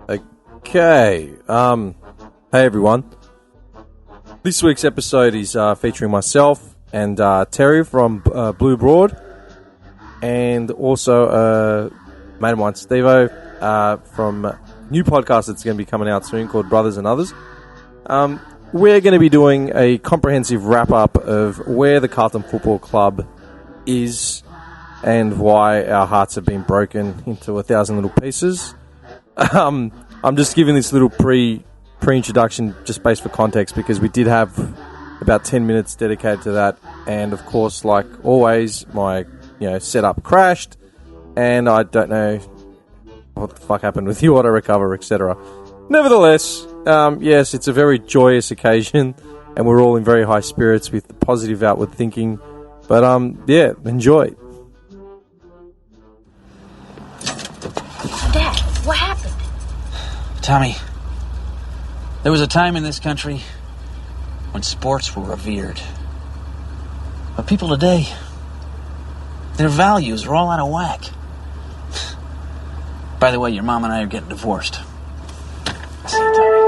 Okay. Hey everyone. This week's episode is featuring myself and Terry from Blue Broad, and also a mate of mine, Stevo, from a new podcast that's going to be coming out soon called Brothers and Others. We're going to be doing a comprehensive wrap-up of where the Carlton Football Club is and why our hearts have been broken into 1,000 little pieces. I'm just giving this little pre-introduction just based for context because we did have about 10 minutes dedicated to that, and of course, like always, my setup crashed, and I don't know what the fuck happened with the auto recover, etc. Nevertheless, yes, it's a very joyous occasion, and we're all in very high spirits with the positive outward thinking. But yeah, enjoy. Dad, what happened? Tommy, there was a time in this country when sports were revered. But people today, their values are all out of whack. By the way, your mom and I are getting divorced. See you, Tommy.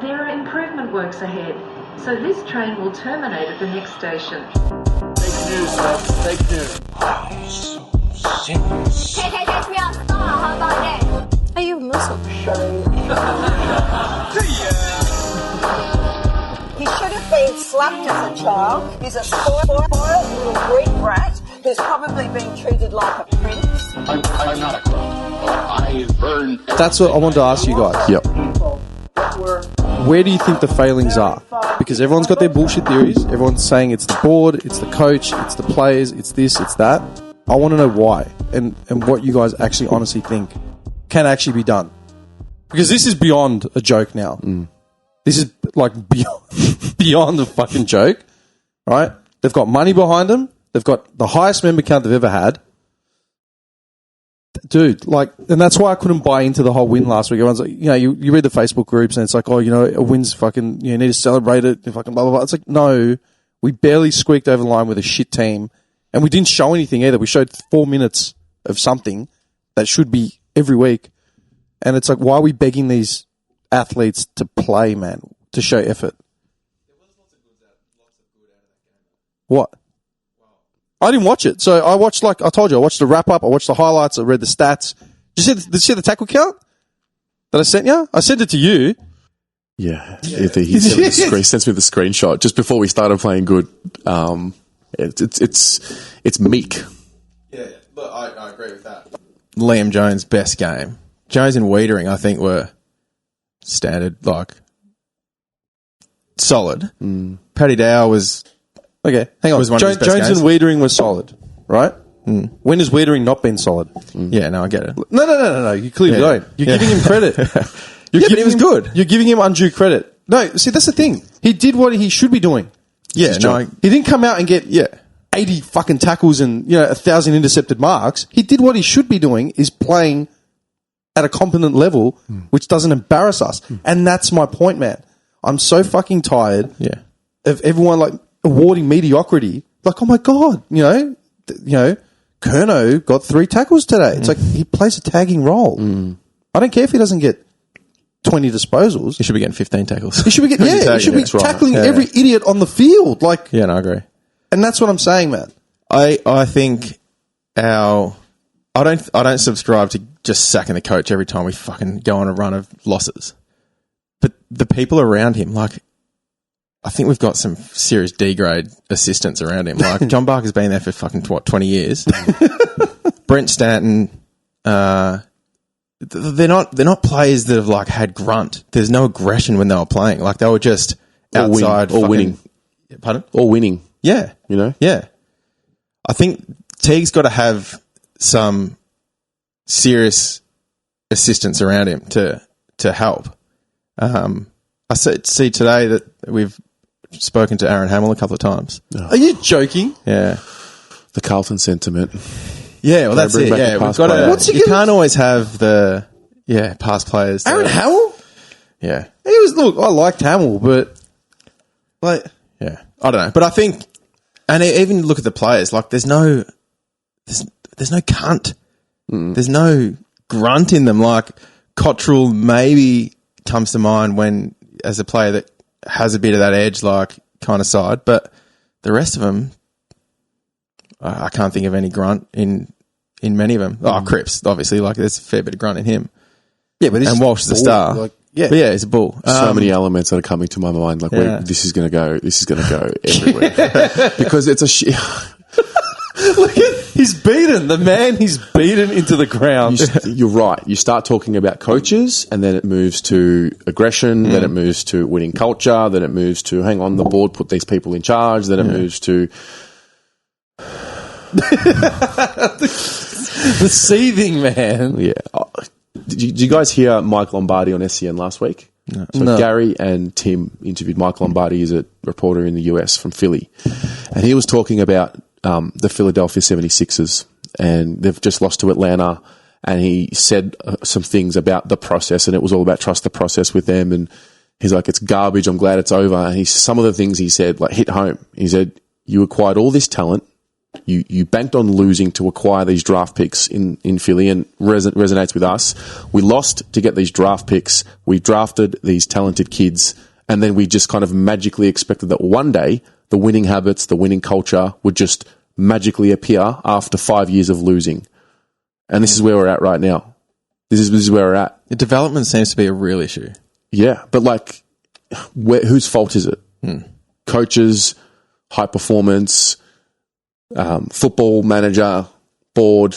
There are improvement works ahead, so this train will terminate at the next station. Fake news, folks. Fake news. Oh, so sick. Are you Muslim? He should have been slapped as a child. He's a spoiled little Greek brat who's probably been treated like a prince. I'm not a crook. I burn. That's what I wanted to ask you guys. Yep. Where do you think the failings are? Because everyone's got their bullshit theories. Everyone's saying it's the board, it's the coach, it's the players, it's this, it's that. I want to know why and what you guys actually honestly think can actually be done. Because this is beyond a joke now. This is like beyond a fucking joke, right? They've got money behind them. They've got the highest member count they've ever had. Dude, and that's why I couldn't buy into the whole win last week. Everyone's like, you read the Facebook groups and it's like, a win's fucking, you need to celebrate it, fucking blah, blah, blah. It's like, no, we barely squeaked over the line with a shit team. And we didn't show anything either. We showed 4 minutes of something that should be every week. And it's like, why are we begging these athletes to play, man, to show effort? There was lots of good out of that game. What? I didn't watch it. So I watched, I told you, I watched the wrap-up, I watched the highlights, I read the stats. Did you see the tackle count that I sent you? I sent it to you. Yeah. He sent me the screenshot just before we started playing good. It's meek. Yeah, look, I agree with that. Liam Jones' best game. Jones and Wiedering, I think, were standard, solid. Paddy Dow was... Okay, hang on. Jones and Wiedering were solid, right? When has Wiedering not been solid? Yeah, no, I get it. No. You clearly don't. You're giving him credit. But he was good. You're giving him undue credit. No, see, that's the thing. He did what he should be doing. Yeah, no, he didn't come out and get 80 fucking tackles and 1,000 intercepted marks. He did what he should be doing, is playing at a competent level, which doesn't embarrass us. And that's my point, man. I'm so fucking tired of everyone awarding mediocrity. Like, oh my God, Curnow got 3 tackles today. It's like he plays a tagging role. I don't care if he doesn't get 20 disposals. He should be getting 15 tackles. He should be he should be tackling every idiot on the field. Yeah, no, I agree. And that's what I'm saying, man. I think I don't subscribe to just sacking the coach every time we fucking go on a run of losses. But the people around him, I think we've got some serious D-grade assistants around him. John Barker's been there for fucking 20 years. Brent Stanton, they're not players that have had grunt. There's no aggression when they were playing. They were just outside or winning. Pardon? Or winning. Yeah. Yeah. I think Teague's got to have some serious assistance around him to help. I see today that we've spoken to Aaron Hamill a couple of times. Oh. Are you joking? Yeah. The Carlton sentiment. Yeah, well, that's it. Yeah, we've got to. You can't always have the past players. Aaron Hamill? Yeah. I liked Hamill, but yeah, I don't know. But I think, and even look at the players. There's no cunt. There's no grunt in them. Cottrell maybe comes to mind when, as a player that has a bit of that edge, like kind of side, but the rest of them, I can't think of any grunt in many of them. Oh, Cripps, obviously, like there's a fair bit of grunt in him. Yeah, but and Walsh is the star. Like, yeah, but yeah, he's a bull. So many elements that are coming to my mind. Like, this is going to go everywhere because it's a Look at, he's beaten the man. He's beaten into the ground. You're right. You start talking about coaches, and then it moves to aggression. Then it moves to winning culture. Then it moves to hang on the board, put these people in charge. Then it moves to the seething man. Yeah. Did you guys hear Mike Lombardi on SCN last week? No. So Gary and Tim interviewed Mike Lombardi. He's a reporter in the US from Philly, and he was talking about the Philadelphia 76ers, and they've just lost to Atlanta, and he said some things about the process, and it was all about trust the process with them, and he's like, it's garbage, I'm glad it's over, and some of the things he said like hit home. He said, you acquired all this talent, you banked on losing to acquire these draft picks in Philly, and resonates with us. We lost to get these draft picks, we drafted these talented kids, and then we just kind of magically expected that one day the winning habits, the winning culture would just magically appear after 5 years of losing. And this is where we're at right now. This is where we're at. The development seems to be a real issue. Yeah, but like, whose fault is it? Coaches, high performance, football manager, board.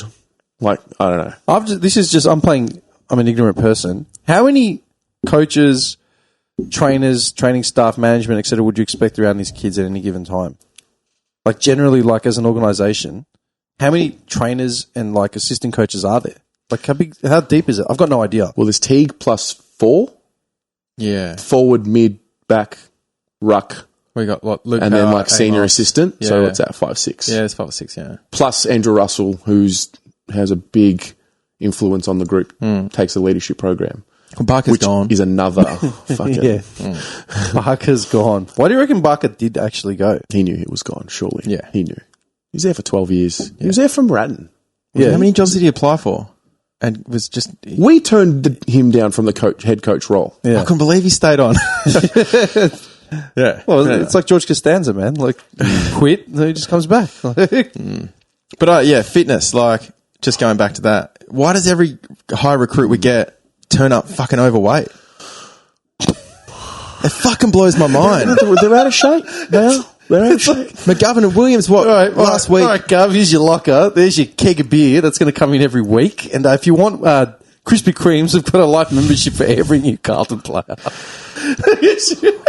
Like, I don't know. I'm an ignorant person. How many coaches, trainers, training staff, management, etc., would you expect around these kids at any given time? Like generally, like as an organisation, how many trainers and like assistant coaches are there? Like how deep is it? I've got no idea. Well, there's Teague plus 4. Yeah. Forward, mid, back, ruck. We got what? Luke and then like senior assistant. Yeah. So it's at 5, 6. Yeah, it's 5 or 6. Yeah. Plus Andrew Russell, has a big influence on the group, takes a leadership program. Barker's gone. Is another fucking... Yeah. Barker's gone. Why do you reckon Barker did actually go? He knew he was gone, surely. Yeah. He knew. He was there for 12 years. He was there from Ratton. Yeah. How many jobs did he apply for? And was just... We turned him down from the head coach role. Yeah. I couldn't believe he stayed on. Yeah. Well, it's like George Costanza, man. Like, quit, and then he just comes back. But yeah, fitness, like, just going back to that. Why does every high recruit we get turn up fucking overweight? It fucking blows my mind. They're out of shape. They're out of shape. McGovern and Williams, last week? All right, Gov, here's your locker. There's your keg of beer that's going to come in every week. And if you want Krispy Kremes, we've got a life membership for every new Carlton player.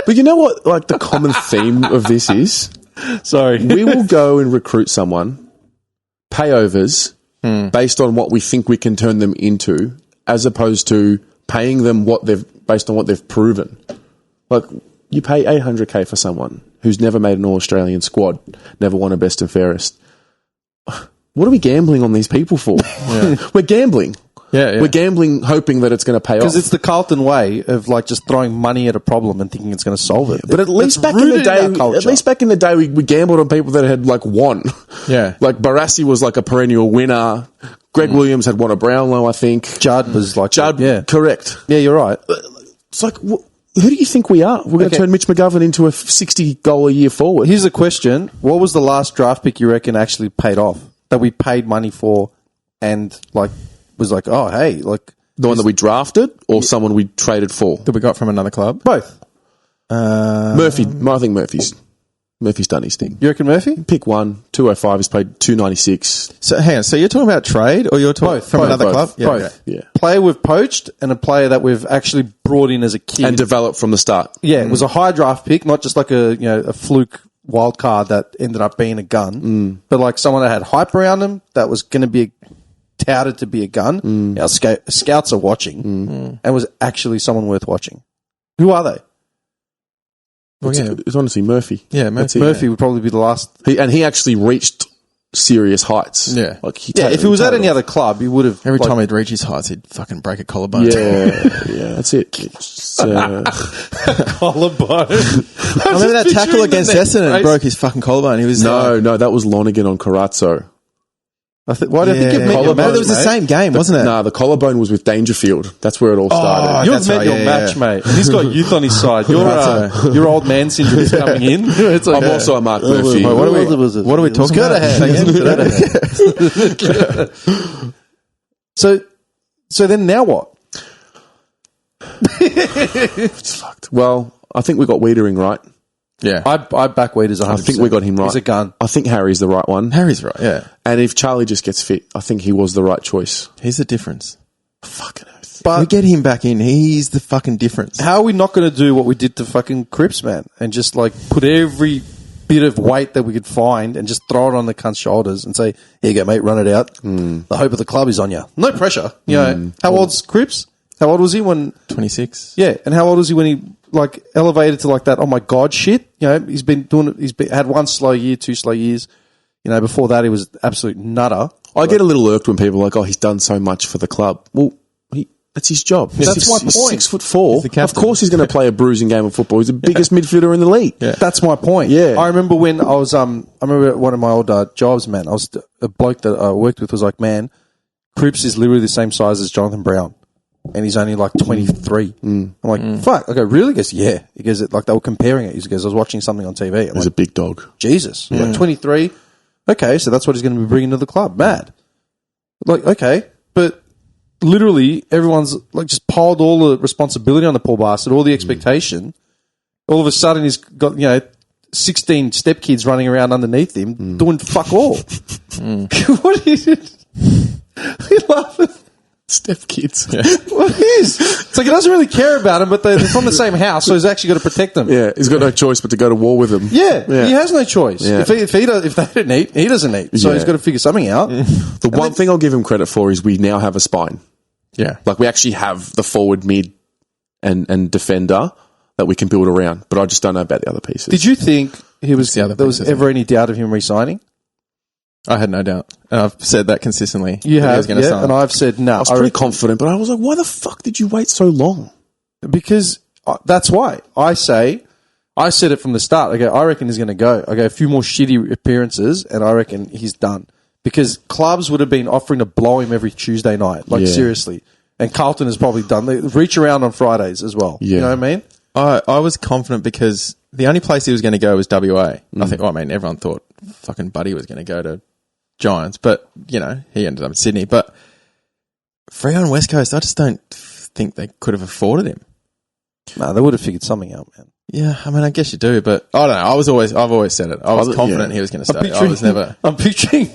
But you know what, like, the common theme of this is? Sorry. We will go and recruit someone, pay overs, based on what we think we can turn them into, as opposed to paying them based on what they've proven. Like, you pay $800K for someone who's never made an All-Australian squad, never won a best and fairest. What are we gambling on these people for? Yeah. We're gambling. Yeah. We're gambling hoping that it's going to pay off. Because it's the Carlton way of like just throwing money at a problem and thinking it's going to solve it. But at least back in the day, we gambled on people that had like won. Yeah. Like Barassi was like a perennial winner. Greg Williams had won a Brownlow, I think. Judd was like... Correct. Yeah, you're right. It's like, who do you think we are? We're going to turn Mitch McGovern into a 60-goal-a-year forward. Here's a question. What was the last draft pick you reckon actually paid off? That we paid money for and like was like, oh, hey, like... The one that we drafted or someone we traded for? That we got from another club? Both. Murphy. I think Murphy's done his thing. You reckon Murphy? Pick 1, 205, he's played 296. So hang on, so you're talking about trade or you're talking from another club? Yeah, both. Okay. Yeah. Player we've poached and a player that we've actually brought in as a kid. And developed from the start. Yeah, it was a high draft pick, not just like a fluke wild card that ended up being a gun, but like someone that had hype around him that was going to be touted to be a gun. Our scouts are watching and was actually someone worth watching. Who are they? It's honestly Murphy. Yeah, Murphy would probably be the last. He actually reached serious heights. Yeah. Like if it was at any other club, he would have. Every time he'd reach his heights, he'd fucking break a collarbone. Yeah, that's it. Collarbone. I remember that tackle against Essendon and broke his fucking collarbone. He was no, that was Lonergan on Carazzo. Why do you think you've met your match? It was the same game, wasn't it? Nah, the collarbone was with Dangerfield. That's where it all started. You've met your match, mate. And he's got youth on his side. Your old man syndrome is coming in. It's like, I'm also a Mark Murphy. What are we talking about? So then now what? It's fucked. Well, I think we got Wiedering right. Yeah. I back Weeders 100%. I think we got him right. He's a gun. I think Harry's the right one. Harry's right, yeah. And if Charlie just gets fit, I think he was the right choice. He's the difference. Fucking oath. But we get him back in. He's the fucking difference. How are we not going to do what we did to fucking Cripps, man? And just like put every bit of weight that we could find and just throw it on the cunt's shoulders and say, here you go, mate, run it out. The hope of the club is on you. No pressure. You know, how old's Cripps? How old was he when... 26. Yeah, and how old was he when he like elevated to like that, oh my God shit? You know, he's been doing it, had one slow year, 2 slow years. You know, before that he was absolute nutter. I get a little irked when people are like, oh, he's done so much for the club. Well, that's his job. That's my point. He's 6'4". He's Of course he's going to play a bruising game of football. He's the biggest midfielder in the league. Yeah. That's my point. Yeah. I remember when I was, I remember at one of my old jobs, man, I was a bloke that I worked with was like, man, Cripps is literally the same size as Jonathan Brown. And he's only like 23. I'm like, fuck. I go, really? He goes, yeah. He goes, like they were comparing it. He goes, I was watching something on TV. He's a big dog. Jesus. Like 23. Okay, so that's what he's going to be bringing to the club. Mad. Like, okay. But literally everyone's like just piled all the responsibility on the poor bastard, all the expectation. All of a sudden he's got, 16 stepkids running around underneath him doing fuck all. What is it? You laughing? Step kids. Yeah. What is? It's like he doesn't really care about them, but they're from the same house, so he's actually got to protect them. Yeah, he's got no choice but to go to war with them. Yeah, he has no choice. Yeah. If they don't eat, he doesn't eat. So he's got to figure something out. The one thing I'll give him credit for is we now have a spine. Yeah. Like we actually have the forward, mid, and defender that we can build around, but I just don't know about the other pieces. Did you think there was ever any doubt of him re-signing? I had no doubt. And I've said that consistently. You have, and I've said no. I was pretty confident, but I was like, why the fuck did you wait so long? Because that's why. I said it from the start. I go, I reckon he's going to go. I go, a few more shitty appearances, and I reckon he's done. Because clubs would have been offering to blow him every Tuesday night. Like, seriously. And Carlton has probably done. They reach around on Fridays as well. Yeah. You know what I mean? I was confident because the only place he was going to go was WA. I think, everyone thought fucking Buddy was going to go to Giants, but, he ended up in Sydney. But Freo and West Coast, I just don't think they could have afforded him. No, they would have figured something out, man. Yeah, I guess you do, but I don't know. I've always said it. I was confident he was going to stay. I was never. I'm picturing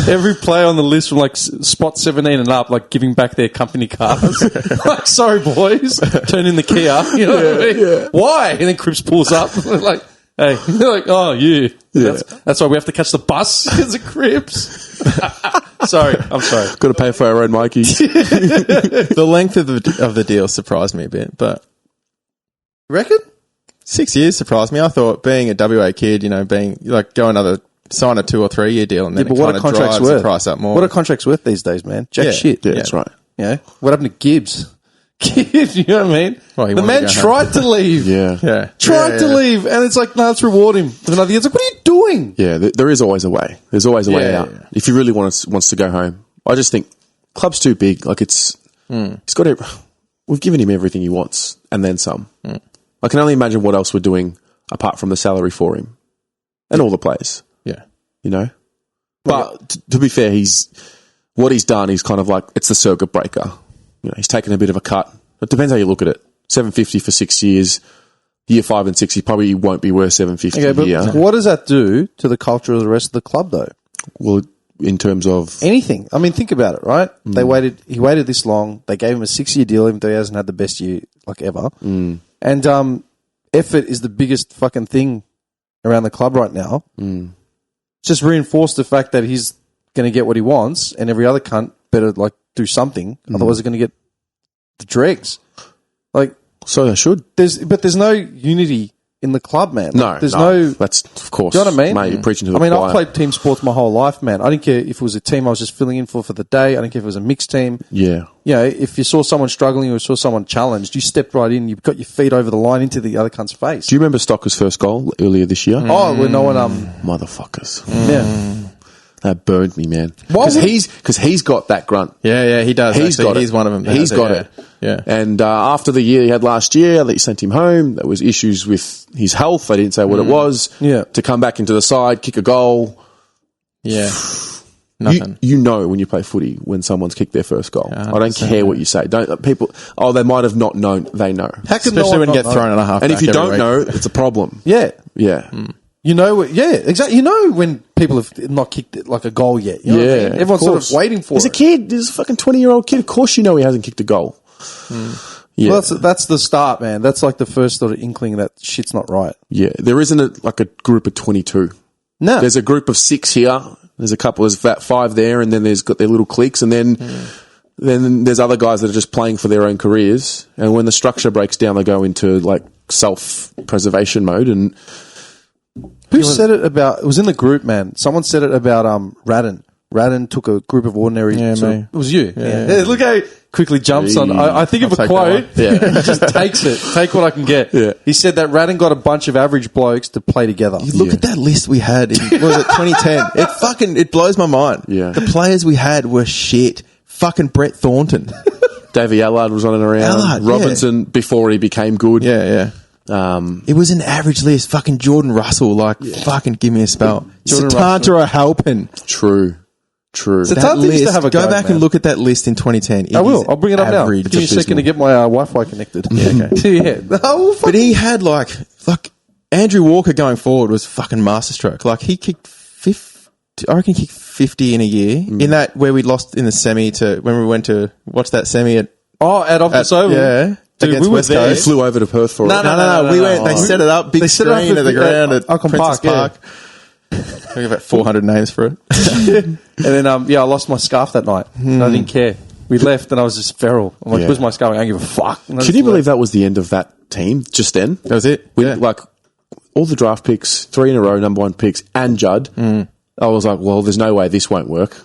every player on the list from like spot 17 and up, like giving back their company cars. Like, sorry boys, turn in the Kia. You know what I mean? Yeah. Why? And then Cripps pulls up, like, hey, they're like, oh, yeah. That's why we have to catch the bus because of Cripps. Sorry, I'm sorry. Got to pay for our own Mikeys. The length of the deal surprised me a bit, but reckon 6 years surprised me. I thought being a WA kid, being like sign a 2 or 3 year deal, and then but what it are contracts drives worth? the price up more. What are contracts worth these days, man? Jack shit. Yeah, that's right. What happened to Gibbs? You know what I mean? Well, the man tried to leave. Tried to leave, and it's like, no, let's reward him. And another year's like, what are you doing? Yeah, there is always a way. There's always a way out. Yeah. If he really wants to go home. I just think club's too big. Like he's got we've given him everything he wants and then some. I can only imagine what else we're doing apart from the salary for him and all the players. Yeah. But to be fair, what he's done is kind of like, it's the circuit breaker. He's taken a bit of a cut. It depends how you look at it. $750 for 6 years. Year 5 and 6, he probably won't be worth $750 a year. What does that do to the culture of the rest of the club, though? Well, in terms of anything. I mean, think about it, right? He waited this long. They gave him a 6-year deal, even though he hasn't had the best year like ever. And effort is the biggest fucking thing around the club right now. Just reinforce the fact that he's going to get what he wants, and every other cunt better like do something, otherwise they're going to get the dregs. Like, so they should. There's no unity in the club, man. No, there's no. That's of course. Do you know what I mean? Mate, you're preaching to the choir. I've played team sports my whole life, man. I didn't care if it was a team I was just filling in for the day. I didn't care if it was a mixed team. Yeah. If you saw someone struggling or saw someone challenged, you stepped right in. You got your feet over the line into the other cunt's face. Do you remember Stocker's first goal earlier this year? Oh, when no one motherfuckers. Yeah. That burned me, man. Why Because would- he's got that grunt. Yeah, he does. He's got it. He's one of them. He's got it. Yeah. And after the year he had last year, they sent him home. There was issues with his health. They didn't say what it was. Yeah. To come back into the side, kick a goal. Yeah. Nothing. You know when you play footy when someone's kicked their first goal. I don't 100%, care what you say. Don't people? Oh, they might have not known. They know. How could no Especially one when you not get know? thrown in a half. And if you don't know, it's a problem. Yeah. Yeah. You know, exactly. You know when people have not kicked it like a goal yet. You know what I mean? Everyone's sort of waiting for There's it. a kid. There's a fucking 20-year-old kid. Of course you know he hasn't kicked a goal. Yeah. Well, that's the start, man. That's like the first sort of inkling that shit's not right. Yeah. There isn't a group of 22. No. There's a group of 6 here. There's a couple. There's about 5 there, and then there's got their little cliques, and then there's other guys that are just playing for their own careers. And when the structure breaks down, they go into like self-preservation mode. And Who said it about? It was in the group, man. Someone said it about Radden. Radden took a group of ordinary. Yeah, sort me. of, it was you. Yeah. Look how he quickly jumps on. I think of a take quote. that one. Yeah. He just takes it. Take what I can get. Yeah. He said that Radden got a bunch of average blokes to play together. Look at that list we had in, what was it, 2010? It blows my mind. Yeah. The players we had were shit. Fucking Brett Thornton. Davey Allard was running around. Allard, Robinson before he became good. Yeah. It was an average list. Fucking Jordan Russell, fucking give me a spell. Satanta Halpin. True. So That Tata used to list, have a go go, back man. and look at that list in 2010. I will. I'll bring it up now. Give me a second to get my Wi-Fi connected. Yeah, okay. Yeah. Oh, But he had like Andrew Walker going forward was fucking masterstroke. Like he kicked 50, I reckon he kicked 50 in a year. In that where we lost in the semi to when we went to watch that semi at Office Oval. yeah. Dude, against we were West there. He Coast. flew over to Perth for it. No. We went. They set it up. Big They set it up screen at the ground at Alcon Princess Park, Park. I got about 400 names for it. And then, I lost my scarf that night. And I didn't care. We left and I was just feral. I'm like, Yeah. where's my scarf? I don't give a fuck. And I Can just you believe left. that was the end of that team just then? That was it. With like all the draft picks, 3 in a row, number 1 picks, and Judd. I was like, well, there's no way this won't work.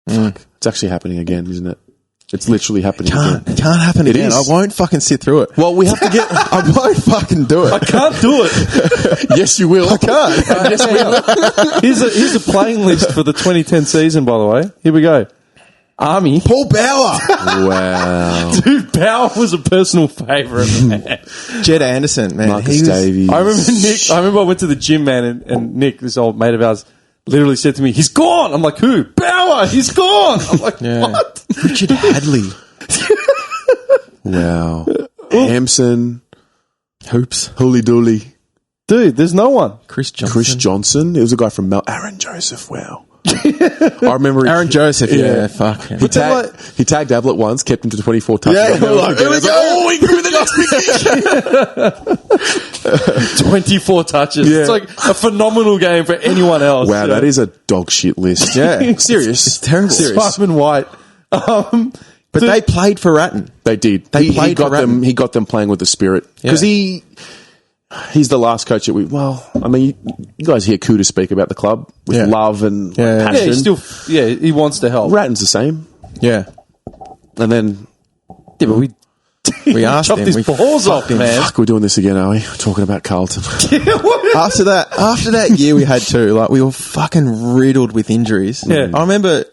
Fuck. It's actually happening again, isn't it? It's literally happening again. It can't happen It again. is. I won't fucking sit through it. Well, we have to get... I won't fucking do it. I can't do it. Yes, you will. I can't. Yes, we will. Here's a playing list for the 2010 season, by the way. Here we go. Army. Paul Bauer. Wow. Dude, Bauer was a personal favourite, man. Jed Anderson, man. Marcus he was- Davies. I remember I went to the gym, man, and Nick, this old mate of ours, literally said to me, he's gone. I'm like, who? Bauer, he's gone. I'm like, what? Richard Hadley. Wow. Hampson. Hoops. Holy Dooley. Dude, there's no one. Chris Johnson. Chris Johnson. It was a guy from Aaron Joseph. Wow. I remember Aaron Joseph. Yeah, fuck. He tagged Ablett once, kept him to 24 touches. Yeah, we're like, here we go. Oh, we grew the next big 24 touches. Yeah. It's like a phenomenal game for anyone else. Wow, that is a dog shit list. Yeah. Serious. It's terrible. Serious. Simon White. But they played for Ratton. They did. They He played got for them. Ratton. He got them playing with the spirit because he's the last coach that we. Well, I mean, you guys hear Cooter speak about the club with Yeah. love and Yeah. passion. He wants to help. Ratton's the same, Yeah. and then Yeah, but we We asked chopped him. his We balls off, man. fuck, we're doing this again, are we? Talking about Carlton. After that year we had too, like we were fucking riddled with injuries. Yeah. I remember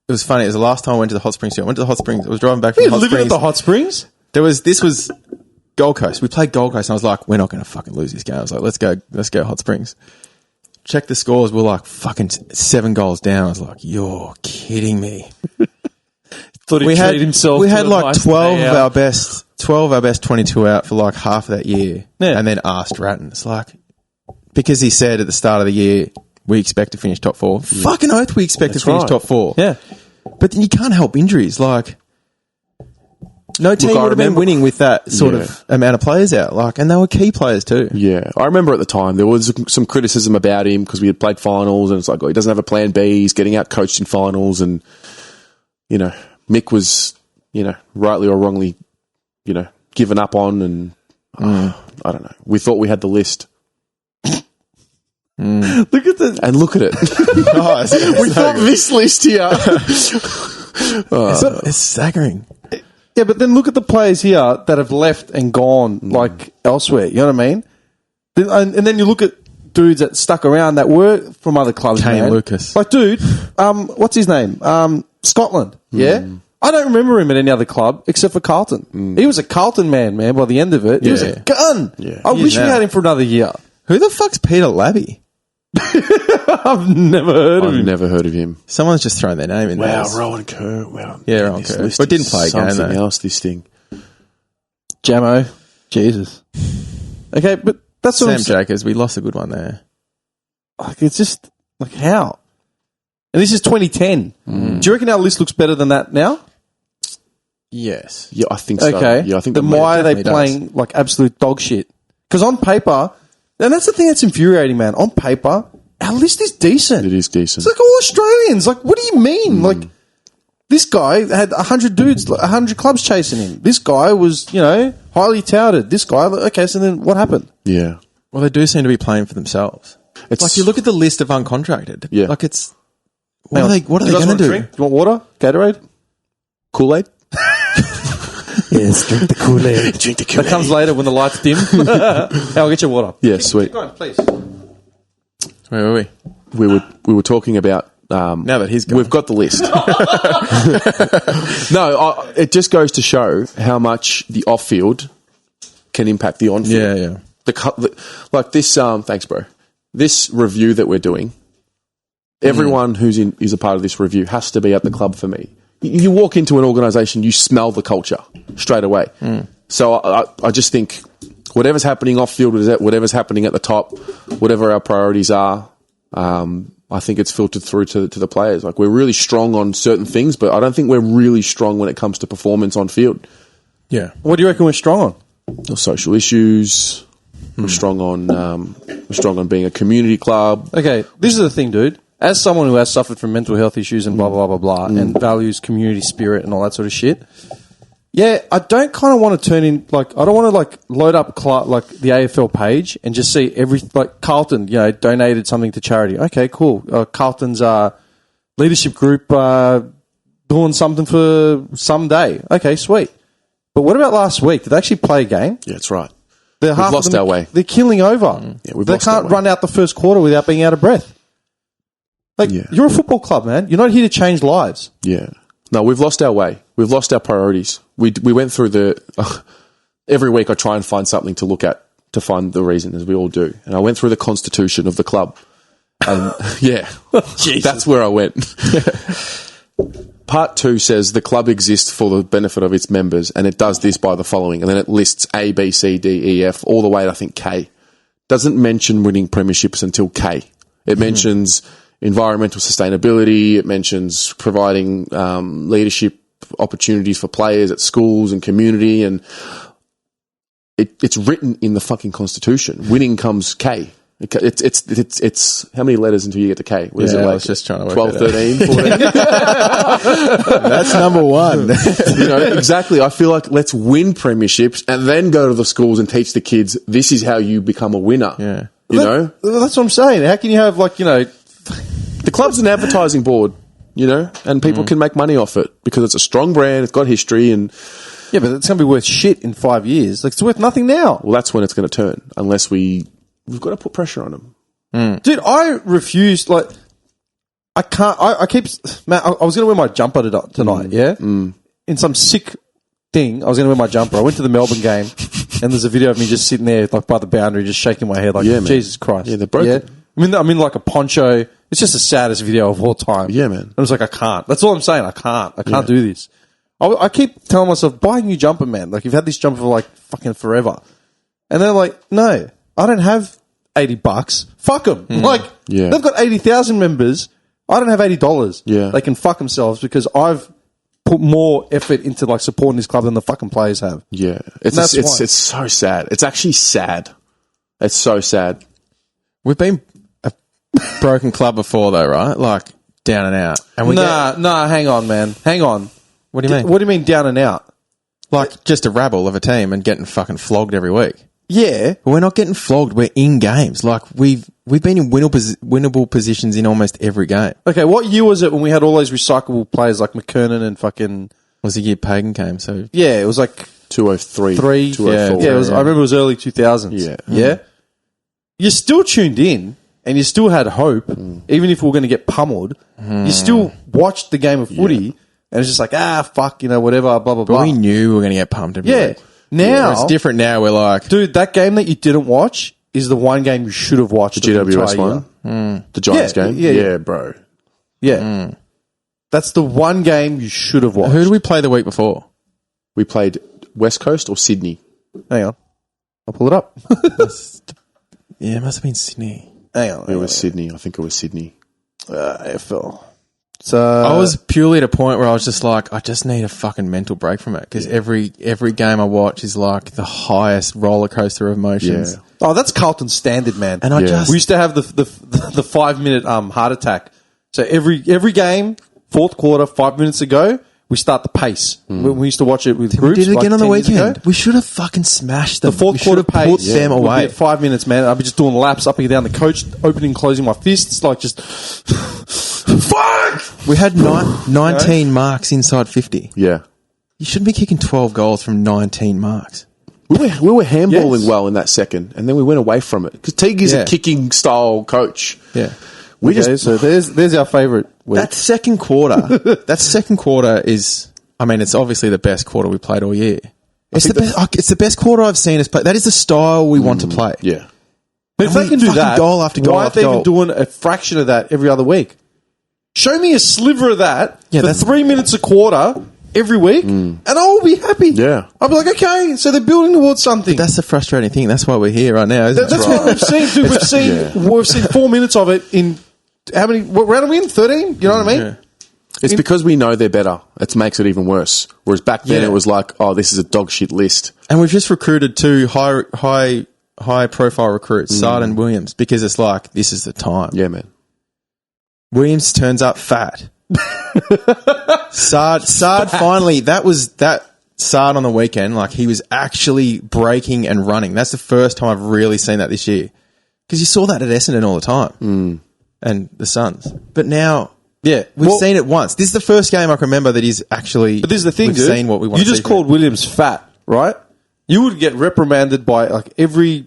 it was funny. It was the last time I went to the hot springs. I went to the hot springs. I was driving back from You're the hot living springs. at the hot springs? This was Gold Coast. We played Gold Coast and I was like, we're not going to fucking lose this game. I was like, let's go hot springs. Check the scores. We're like fucking 7 goals down. I was like, you're kidding me. Thought he treated himself. We to had a like nice 12 day of out. our best 22 out for like half of that year. Yeah. And then asked Ratton. It's like, because he said at the start of the year, we expect to finish top 4. Fucking oath we expect to finish right. top 4. Yeah. But then you can't help injuries. Like, no team I would have been remember- winning with that sort Yeah. of amount of players out. Like, and they were key players too. Yeah, I remember at the time there was some criticism about him because we had played finals, and it's like, oh, he doesn't have a plan B. He's getting out coached in finals, and Mick was, rightly or wrongly, given up on, and I don't know. We thought we had the list, Look at the. and look at it. We thought this list here. It's staggering. Yeah, but then look at the players here that have left and gone like elsewhere. You know what I mean? And then you look at dudes that stuck around that were from other clubs. Kane man. Lucas. Like, dude, what's his name? Scotland. Yeah. I don't remember him at any other club except for Carlton. He was a Carlton man. By the end of it, he was a gun. Yeah. I wish we had him for another year. Who the fuck's Peter Labby? I've never heard of I've him. never heard of him. Someone's just thrown their name in there. Wow, Rowan Kerr. Wow. Yeah, Rowan This Kerr. list But didn't is play a game, something though. else, this thing. Jamo. Jesus. Okay, but that's what Sam I'm saying. Jacobs, we lost a good one there. Like, it's just, like, how? And this is 2010. Do you reckon our list looks better than that now? Yes. Yeah, I think so. Okay. Yeah, I think then that why are they definitely playing like absolute dog shit? Because on paper, and that's the thing that's infuriating, man. On paper, our list is decent. it is decent. It's like all Australians. Like, what do you mean? Like, this guy had 100 dudes, 100 clubs chasing him. This guy was, highly touted. This guy, okay, so then what happened? Yeah. Well, they do seem to be playing for themselves. It's Like, you look at the list of uncontracted. Yeah. Like, it's... What Hang are on. they, what are You they guys going to want a do? drink? Do you want water? Gatorade? Kool-Aid? Yes, drink the Kool-Aid. Drink the That Kool-Aid. comes later when the lights dim. Hey, I'll get you water. Yeah, sweet. Go on, please. Where were we? We were talking about... Now that he's gone. We've got the list. No, it just goes to show how much the off-field can impact the on-field. Yeah, yeah. Like this, thanks, bro. This review that we're doing, everyone who's a part of this review has to be at the club for me. You walk into an organisation, you smell the culture straight away. So I just think whatever's happening off-field, whatever's happening at the top, whatever our priorities are, I think it's filtered through to the players. Like, we're really strong on certain things, but I don't think we're really strong when it comes to performance on field. Yeah. What do you reckon we're strong on? The social issues. We're strong on being a community club. Okay, this is the thing, dude. As someone who has suffered from mental health issues and blah, blah, blah, blah, and values community spirit and all that sort of shit, yeah, I don't kind of want to turn in, like, I don't want to, like, load up, like, the AFL page and just see like, Carlton, donated something to charity. Okay, cool. Carlton's leadership group doing something for some day. Okay, sweet. But what about last week? Did they actually play a game? Yeah, that's right. We've lost our way. They're killing over. Yeah, we've they lost our can't way. run out the first quarter without being out of breath. Like, Yeah. you're a football club, man. You're not here to change lives. Yeah. No, we've lost our way. We've lost our priorities. We went through every week I try and find something to look at to find the reason, as we all do. And I went through the constitution of the club. And yeah, that's where I went. Part 2 says the club exists for the benefit of its members, and it does this by the following. And then it lists A, B, C, D, E, F, all the way to, I think, K. Doesn't mention winning premierships until K. It mentions environmental sustainability. It mentions providing leadership opportunities for players at schools and community. And it's written in the fucking constitution. Winning comes K. It's how many letters until you get to K? What is it, I like was just trying to work 12, it out. 13, 14? That's number one. Exactly. I feel like let's win premierships and then go to the schools and teach the kids this is how you become a winner. Yeah. You know? That's what I'm saying. How can you have, like, The club's an advertising board, and people can make money off it because it's a strong brand, it's got history, and yeah, but it's going to be worth shit in 5 years. Like, it's worth nothing now. well, that's when it's going to turn unless we've got to put pressure on them. Dude, I refuse, like, I can't, I keep, man, I was going to wear my jumper tonight, yeah? In some sick thing, I was going to wear my jumper. I went to the Melbourne game, and there's a video of me just sitting there, like, by the boundary, just shaking my head, like, Yeah, man. Jesus Christ. Yeah, they're broken. I'm in, like, a poncho. It's just the saddest video of all time. Yeah, man. I was like, I can't. That's all I'm saying. I can't do this. I keep telling myself, buy a new jumper, man. Like, you've had this jumper for, like, fucking forever. And they're like, no, I don't have $80. Fuck them. Like, Yeah. they've got 80,000 members. I don't have $80. Yeah. They can fuck themselves because I've put more effort into, like, supporting this club than the fucking players have. Yeah. That's why. It's so sad. It's actually sad. It's so sad. We've been a broken club before, though, right? Like, down and out. And Nah, hang on, man. Hang on. What do you mean? What do you mean down and out? Like, just a rabble of a team and getting fucking flogged every week. Yeah. But we're not getting flogged. We're in games. Like, we've been in winnable positions in almost every game. Okay, what year was it when we had all those recyclable players like McKernan and fucking... It was the year Pagan came, so... Yeah, it was like 203. 3. 204. Yeah, I remember it was early 2000s. Yeah. Yeah? you still tuned in and you still had hope, even if we were going to get pummeled. You still watched the game of footy, and it's just like, fuck, whatever, blah, blah, But blah. we knew we were going to get pumped every week. Now, It's different now. We're like, dude, that game that you didn't watch is the one game you should have watched. The GWS entire one? year. The Giants Yeah, game? yeah. Bro. Yeah. That's the one game you should have watched. who did we play the week before? We played West Coast or Sydney? Hang on. I'll pull it up. Yeah, it must have been Sydney. Hang on. It was Sydney. I think it was Sydney. AFL. So I was purely at a point where I was just like, I just need a fucking mental break from it because every game I watch is like the highest roller coaster of emotions. Yeah. Oh, that's Carlton's standard, man. And I Yeah. just we used to have the 5-minute heart attack. So every game, fourth quarter, 5 minutes ago, we start the pace. We used to watch it with we groups. did it again on the 10 years weekend. ago. We should have fucking smashed them. The fourth we should quarter have put pace them would be away. at 5 minutes, man. I'd be just doing laps up and down the coach, opening, closing my fists, like just fuck. We had 19 marks inside 50. Yeah. You shouldn't be kicking 12 goals from 19 marks. We were handballing Yes. well in that second, and then we went away from it. Because Teague is Yeah. a kicking style coach. Yeah. We Okay, just so there's our favourite week. That second quarter is, I mean, it's obviously the best quarter we played all year. It's the best quarter I've seen us play. That is the style we want to play. yeah. But if And they we can do fucking that, goal after goal why aren't after they even goal. doing a fraction of that every other week? Show me a sliver of that Yeah, for that's- 3 minutes a quarter every week, and I will be happy. Yeah. I'll be like, okay, so they're building towards something. That's the frustrating thing. That's why we're here right now. Isn't That's it? what we've seen, dude. We've seen 4 minutes of it in how many? What round are we in? 13? You know what I mean? Yeah. It's because we know they're better. It makes it even worse. Whereas back then Yeah. it was like, oh, this is a dog shit list. And we've just recruited two high profile recruits, Sard and Williams, because it's like, this is the time. Yeah, man. Williams turns up fat. Sard finally, that Sard on the weekend, like he was actually breaking and running. That's the first time I've really seen that this year. Because you saw that at Essendon all the time. And the Suns. But now, Yeah, we've seen it once. This is the first game I can remember that he's actually, But this is the thing, we've dude. seen what we want You to just see from called him. Williams fat, right? You would get reprimanded by like every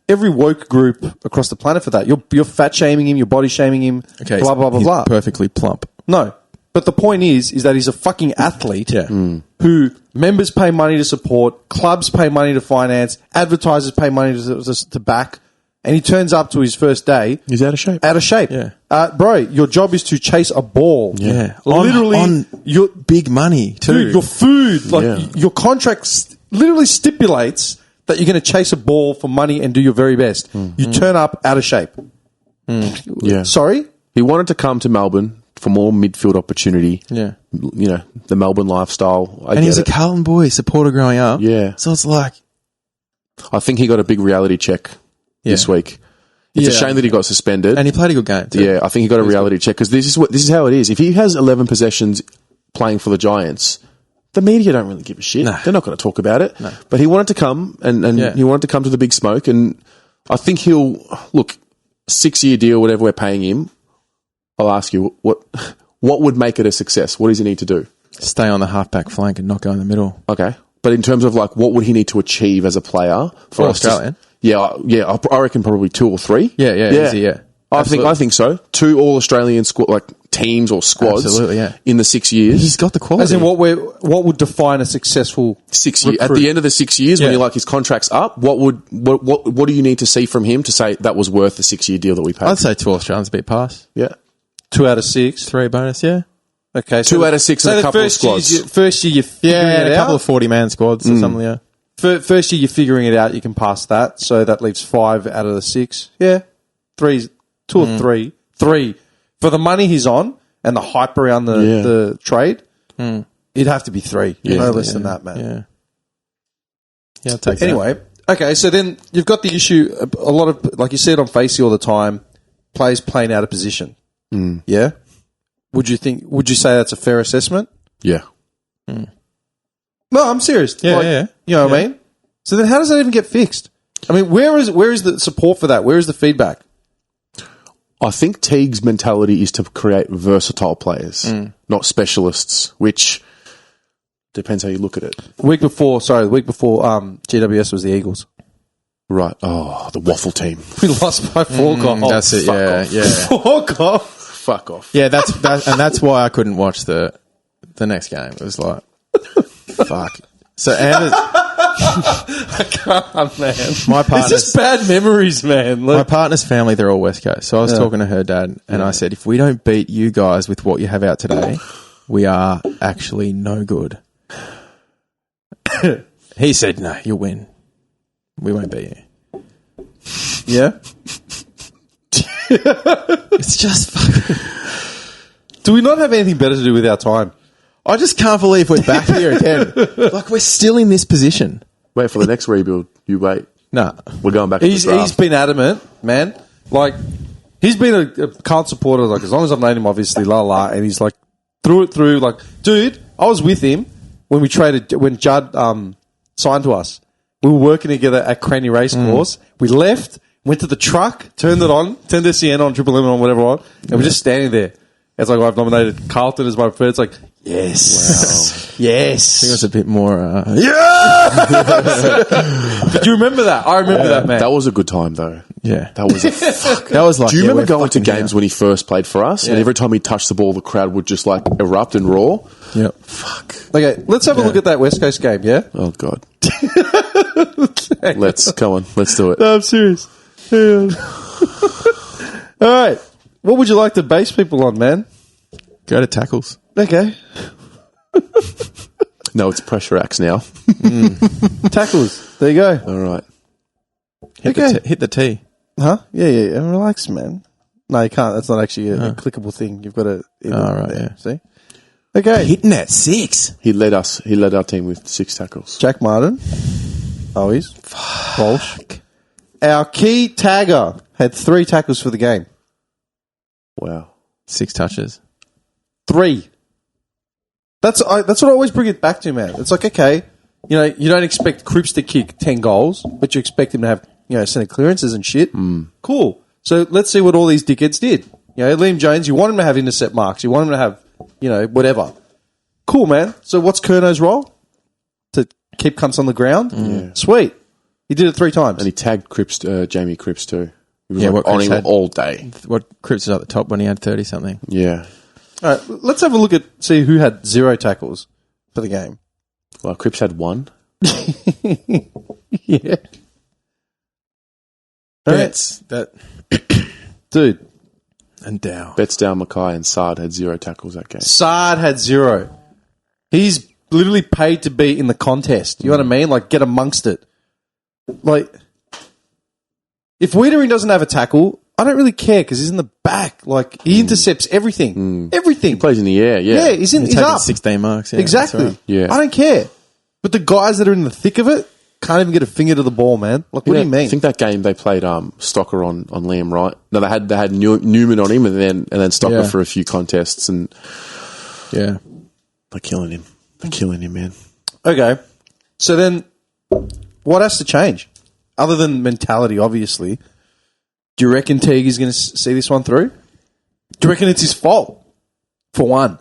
woke group across the planet for that. You're fat shaming him, you're body shaming him, Okay, blah blah blah he's blah. perfectly plump. No, but the point is that he's a fucking athlete who members pay money to support, clubs pay money to finance, advertisers pay money to back, and he turns up to his first day. He's out of shape. Out of shape. Yeah. Bro, your job is to chase a ball. Yeah. Literally, on your big money too. dude, your food, like Yeah. your contract literally stipulates that you're going to chase a ball for money and do your very best. You turn up out of shape. Yeah. Sorry? He wanted to come to Melbourne for more midfield opportunity. Yeah. You know, the Melbourne lifestyle. And he was a Carlton boy supporter growing up. Yeah. So it's like, I think he got a big reality check this week. It's a Yeah. shame that he got suspended. and he played a good game too. Yeah, I think he got a reality check because this is how it is. If he has 11 possessions playing for the Giants, the media don't really give a shit. No. They're not going to talk about it. But he wanted to come and Yeah. he wanted to come to the big smoke, and I think he'll look 6-year deal, whatever we're paying him. I'll ask you what would make it a success. What does he need to do? Stay on the halfback flank and not go in the middle. Okay, but in terms of like what would he need to achieve as a player for For us to- Australian? I reckon probably 2 or 3. Yeah, easy, yeah. I think so. 2 all Australian squad like teams or squads. Absolutely, yeah. In the 6 years, He's got the quality. As in what would define a successful 6 years. At recruit. the end of the 6 years, Yeah. when you're like his contract's up, what do you need to see from him to say that was worth the 6-year deal that we paid? I'd say 2 Australians beat pass. Yeah, 2 out of 6. 3 bonus, yeah. Okay, 2 out of 6 so and a the couple of first year- squads. First year you're figuring and it a couple out. of 40-man squads or something, yeah. First year you're figuring it out. You can pass that, so that leaves 5 out of the 6. Yeah, 2 or 3. 3 for the money he's on and the hype around the trade. It'd have to be 3. No less than that, man. Yeah. Yeah, I'll take that. Anyway, okay, so then you've got the issue, a lot of, like you see it on Facey all the time, players playing out of position. Yeah? Would you say that's a fair assessment? Yeah. No, I'm serious. Yeah, yeah. You know what I mean? So then how does that even get fixed? I mean, where is the support for that? Where is the feedback? I think Teague's mentality is to create versatile players, not specialists, which depends how you look at it. The week before GWS was the Eagles. Right. Oh, the waffle team. We lost by 4 goals. That's it. Fuck Yeah, off. yeah. 4 goals. Fuck off. Yeah, that's why I couldn't watch the next game. It was like, fuck. So Anders, Man. my It's partner's just bad memories, man. my Look, partner's family, they're all West Coast. So I was talking to her dad, and I said, if we don't beat you guys with what you have out today, we are actually no good. He said, no, you'll win. We won't beat you. yeah. It's just fucking... Do we not have anything better to do with our time? I just can't believe we're back here again. Like, we're still in this position. Wait for the next rebuild. You wait. No. We're going back to the He's draft. been adamant, man. Like, he's been a Carlton supporter, like, as long as I've known him, obviously, and he's like, through it through, like, dude, I was with him when Judd signed to us. We were working together at Cranny Racecourse. We left, went to the truck, turned it on, turned the CN on, Triple M on, whatever on, and we're just standing there. It's like, I've nominated Carlton as my preferred. It's like, yes. I Yes. think it was a bit more... Did you remember that? I remember that, man. That was a good time, though. yeah. That was a fuck. That was like... Do you yeah, remember we're going to fucking games here. when he first played for us? And every time he touched the ball, the crowd would just like erupt and roar? Yep. Fuck. Okay, let's have a look at that West Coast game, yeah? Oh, God. Let's go on. Let's do it. No, I'm serious. All right. What would you like to base people on, man? Go to tackles. Okay. No, it's pressure acts now. Tackles. There you go. All right. Hit the tee. Huh? Yeah. Relax, man. No, you can't. That's not actually a clickable thing. You've got to... right, yeah. See? Okay. Hitting at 6. He led our team with 6 tackles. Jack Martin. Always. Walsh. Our key tagger had 3 tackles for the game. Wow. 6 touches. 3. That's what I always bring it back to, man. It's like, okay, you don't expect Cripps to kick 10 goals, but you expect him to have, center clearances and shit. Cool. So let's see what all these dickheads did. Liam Jones, you want him to have intercept marks. You want him to have, whatever. Cool, man. So what's Curno's role? To keep cunts on the ground? Yeah. Sweet. He did it 3 times. And he tagged Cripps, Jamie Cripps too. He was Yeah, like what on Cripps him had- all day. What Cripps was at the top when he had 30-something. Yeah. All right, let's have a look see who had 0 tackles for the game. Well, Cripps had 1. Yeah. Betts. That... Dude. And Dow. Bettsdale, Mackay and Sard had 0 tackles that game. Sard had 0. He's literally paid to be in the contest. You know what I mean? Like, get amongst it. Like, if Wiedering doesn't have a tackle, I don't really care because he's in the back. Like, he intercepts everything. Everything. He plays in the air, yeah. Yeah, he's taking up. 16 marks. Yeah, Exactly. that's right. Yeah. I don't care. But the guys that are in the thick of it can't even get a finger to the ball, man. Like, what do you mean? I think that game they played Stocker on Liam Wright. No, they had Newman on him and then Stocker Yeah. for a few contests and Yeah. they're killing him. They're killing him, man. Okay. So then, what has to change? Other than mentality, obviously. Do you reckon Teague is going to see this one through? Do you reckon it's his fault? For one.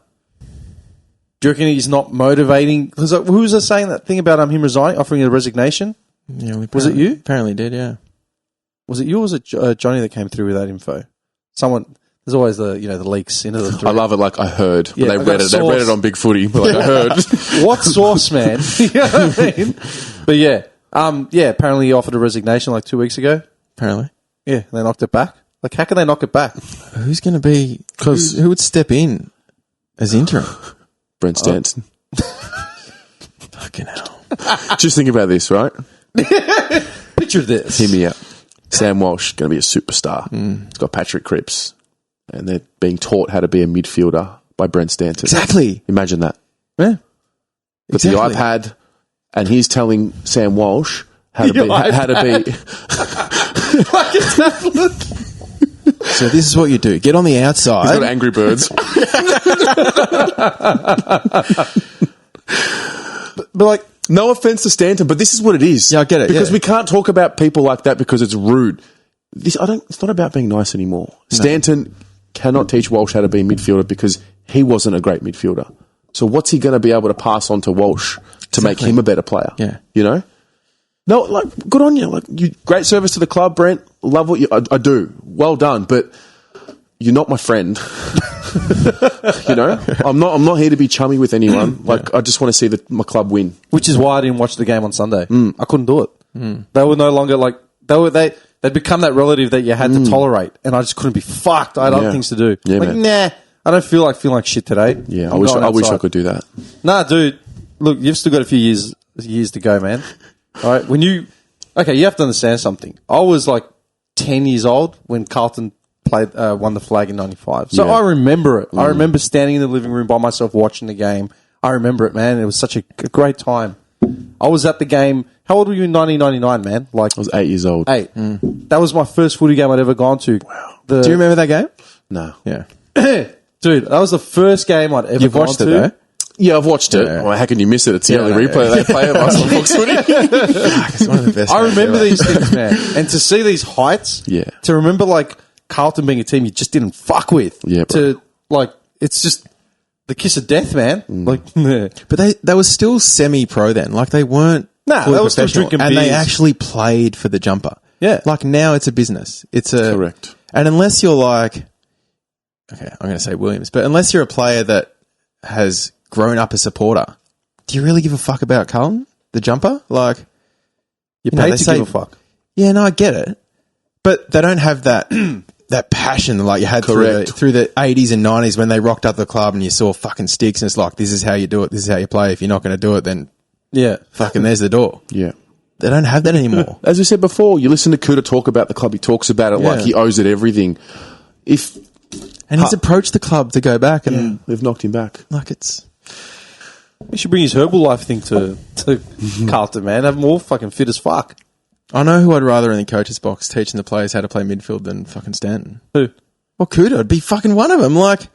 Do you reckon he's not motivating? Because who was saying that thing about him resigning, offering a resignation? Yeah, Was it you? Apparently did, yeah. Was it you or was it Johnny that came through with that info? Someone... There's always the leaks into the... I love it like I heard. But Yeah, they read it. They read it on Big Footy. But like I heard. What source, man? You know what I mean? But yeah. Apparently he offered a resignation like 2 weeks ago. Apparently. Yeah, they knocked it back. Like, how can they knock it back? Who's going to be... Who would step in as interim? Brent Stanton. Fucking hell. Just think about this, right? Picture this. Hear me out. Sam Walsh going to be a superstar. He's got Patrick Cripps. And they're being taught how to be a midfielder by Brent Stanton. Exactly. Imagine that. Yeah. But Exactly. the iPad, and he's telling Sam Walsh how to be. How to be. Like a tablet. So this is what you do. Get on the He's outside. got Angry Birds. But like, No offense to Stanton, but this is what it is. Yeah, I get it, Because yeah. we can't talk about people like that because it's rude. It's not about being nice anymore. Stanton cannot teach Walsh how to be a midfielder because he wasn't a great midfielder. So what's he going to be able to pass on to Walsh to make him a better player? Yeah. You know? No, like, good on you. Like, you great service to the club, Brent. Love what you. I do. Well done, but you're not my friend. You know, I'm not here to be chummy with anyone. Like, I just want to see my club win. Which is why I didn't watch the game on Sunday. I couldn't do it. They were no longer like they'd become that relative that you had to tolerate, and I just couldn't be fucked. I had other things to do. Yeah, like, man. nah, I don't feel like shit today. Yeah, I wish I could do that. Nah, dude. Look, you've still got a few years to go, man. All right, you have to understand something. I was like 10 years old when Carlton won the flag in '95. So I remember it. I remember standing in the living room by myself watching the game. I remember it, man. It was such a great time. I was at the game. How old were you in 1999, man? Like, I was 8 years old. 8. That was my first footy game I'd ever gone to. Wow. Do you remember that game? No. Yeah. Dude, that was the first game I'd ever You've gone watched to. it, though? Yeah, I've watched it. Yeah. Well, how can you miss it? It's the only replay they play of us on Fox Footy. It's one of the best. I remember these things, man. And to see these heights, to remember, like, Carlton being a team you just didn't fuck with. Yeah, bro. To, like, it's just the kiss of death, man. Like, But they were still semi-pro then. Like, they weren't fully they were still professional, drinking and beers. they actually played for the jumper. Yeah. Like, now it's a business. It's a... Correct. And unless you're like... Okay, I'm going to say Williams. But unless you're a player that has grown up a supporter, do you really give a fuck about Carlton? The jumper? Like... You're know, paid they to say- give a fuck. Yeah, no, I get it. But they don't have that... that passion like you had through the 80s and 90s when they rocked up the club and you saw fucking sticks and it's like, this is how you do it, this is how you play. If you're not going to do it, then fucking there's the door. Yeah. They don't have that anymore. As we said before, you listen to Kuda talk about the club. He talks about it like he owes it everything. And he's approached the club to go back and they've knocked him back. like it's... We should bring his Herbalife thing to Carlton, man. Have them all fucking fit as fuck. I know who I'd rather in the coach's box teaching the players how to play midfield than fucking Stanton. Who? Well, Kuda would be fucking one of them. Like,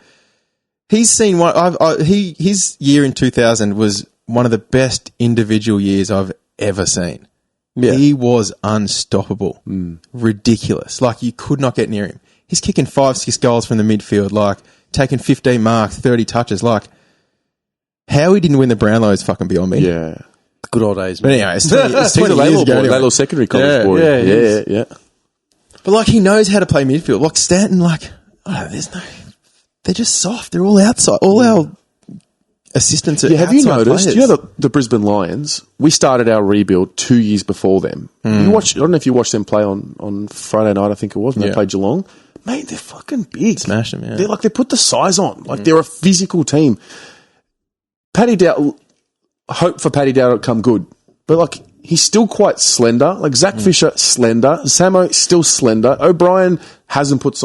he's seen one... his year in 2000 was one of the best individual years I've ever seen. Yeah. He was unstoppable. Ridiculous. Like, you could not get near him. He's kicking 5-6 goals from the midfield, like, taking 15 marks, 30 touches. Like, how he didn't win the Brownlow is fucking beyond me. Yeah. Good old days, But man. anyway, it's 20 He's years a Laylaw ago. boy, Anyway. Laylaw secondary college boy. yeah, But, like, he knows how to play midfield. Like, Stanton, like, they're just soft. They're all outside. All our assistants are Have you outside noticed? players. You know the Brisbane Lions? We started our rebuild 2 years before them. I don't know if you watched them play on Friday night, I think it was, when they played Geelong. Mate, they're fucking big. Smash them, yeah. They put the size on. Like, they're a physical team. Paddy Dow, hope for Paddy Dow to come good. But, like, he's still quite slender. Like, Zach Fisher, slender. Samo, still slender. O'Brien hasn't put...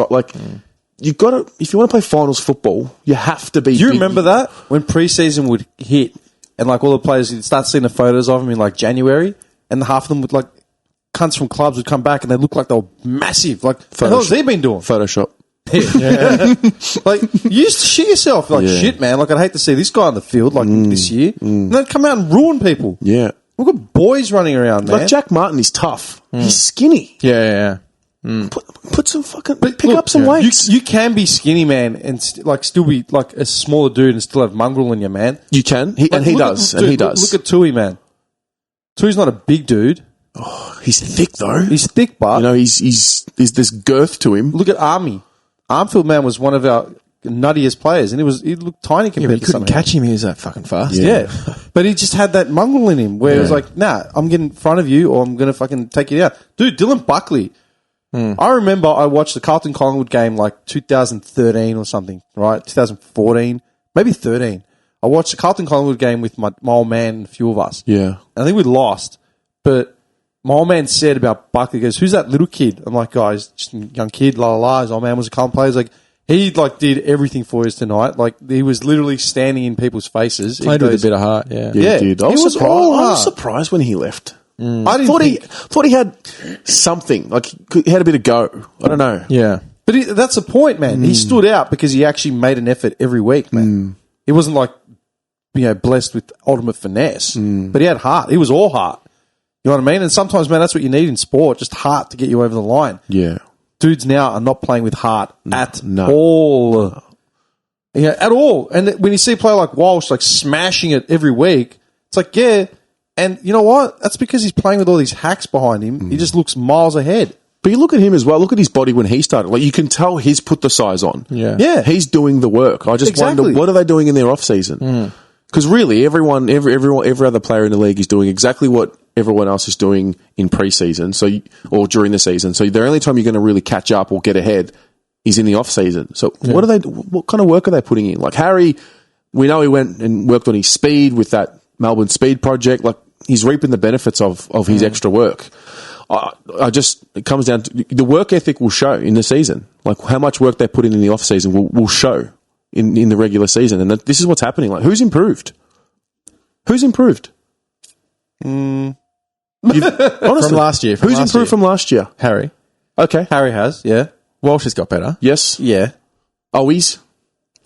You've got to... If you want to play finals football, you have to be... Do you big. remember that? When pre-season would hit and, like, all the players, you'd start seeing the photos of them in, like, January, and half of them would, like... Cunts from clubs would come back and they look like they were massive. Like, what the hell has he been doing? Photoshop. Like, you used to shit yourself. Like, shit, man. Like, I'd hate to see this guy on the field, like, this year. And they'd come out and ruin people. Yeah. We've got boys running around, man. Like, Jack Martin is tough. He's skinny. Yeah. Put some fucking... Pick up some weights. You can be skinny, man, and still be like a smaller dude and still have mongrel in you, man. You can. He does. Look at Tui, man. Tui's not a big dude. He's thick, though. He's thick, but... You know, he's there's this girth to him. Look at Army. Armfield, man, was one of our nuttiest players, and he looked tiny Yeah, compared but you to couldn't some catch him. He was that fucking fast. Yeah. But he just had that mongrel in him where it was like, nah, I'm getting in front of you or I'm going to fucking take you down. Dude, Dylan Buckley. I remember I watched the Carlton Collingwood game like 2013 or something, right? 2014, maybe 13. I watched the Carlton Collingwood game with my old man and a few of us. Yeah. I think we lost, but my old man said about Buckley, he goes, who's that little kid? I'm like, guys, just a young kid, la la la. His old man was a Carlton player. He's like, he like did everything for us tonight. Like he was literally standing in people's faces. Played with a bit of heart, Yeah, he did. I he was all I was heart. surprised when he left. I didn't thought he had something. Like, he had a bit of go. I don't know. Yeah. But that's the point, man. He stood out because he actually made an effort every week, man. He wasn't like, blessed with ultimate finesse, but he had heart. He was all heart. You know what I mean? And sometimes, man, that's what you need in sport, just heart to get you over the line. Yeah. Dudes now are not playing with heart at No. all. Yeah, at all. And when you see a player like Walsh, like smashing it every week, it's like, yeah, And you know what? That's because he's playing with all these hacks behind him. He just looks miles ahead. But you look at him as well. Look at his body when he started. Like, you can tell he's put the size on. Yeah. He's doing the work. I just wonder, what are they doing in their off season? Because really, every other player in the league is doing exactly what everyone else is doing in pre-season, or during the season. So the only time you're going to really catch up or get ahead is in the off season. So what kind of work are they pputting in? Like Harry, we know he went and worked on his speed with that Melbourne Speed project. Like, he's reaping the benefits of his extra work. It comes down to the work ethic will show in the season. Like, how much work they put in the off season will show in the regular season. And this is what's happening. Like, who's improved? Honestly, From last year. Who's improved from last year? Harry. Okay. Harry has, yeah. Walsh has got better. Yes. Yeah. Owies.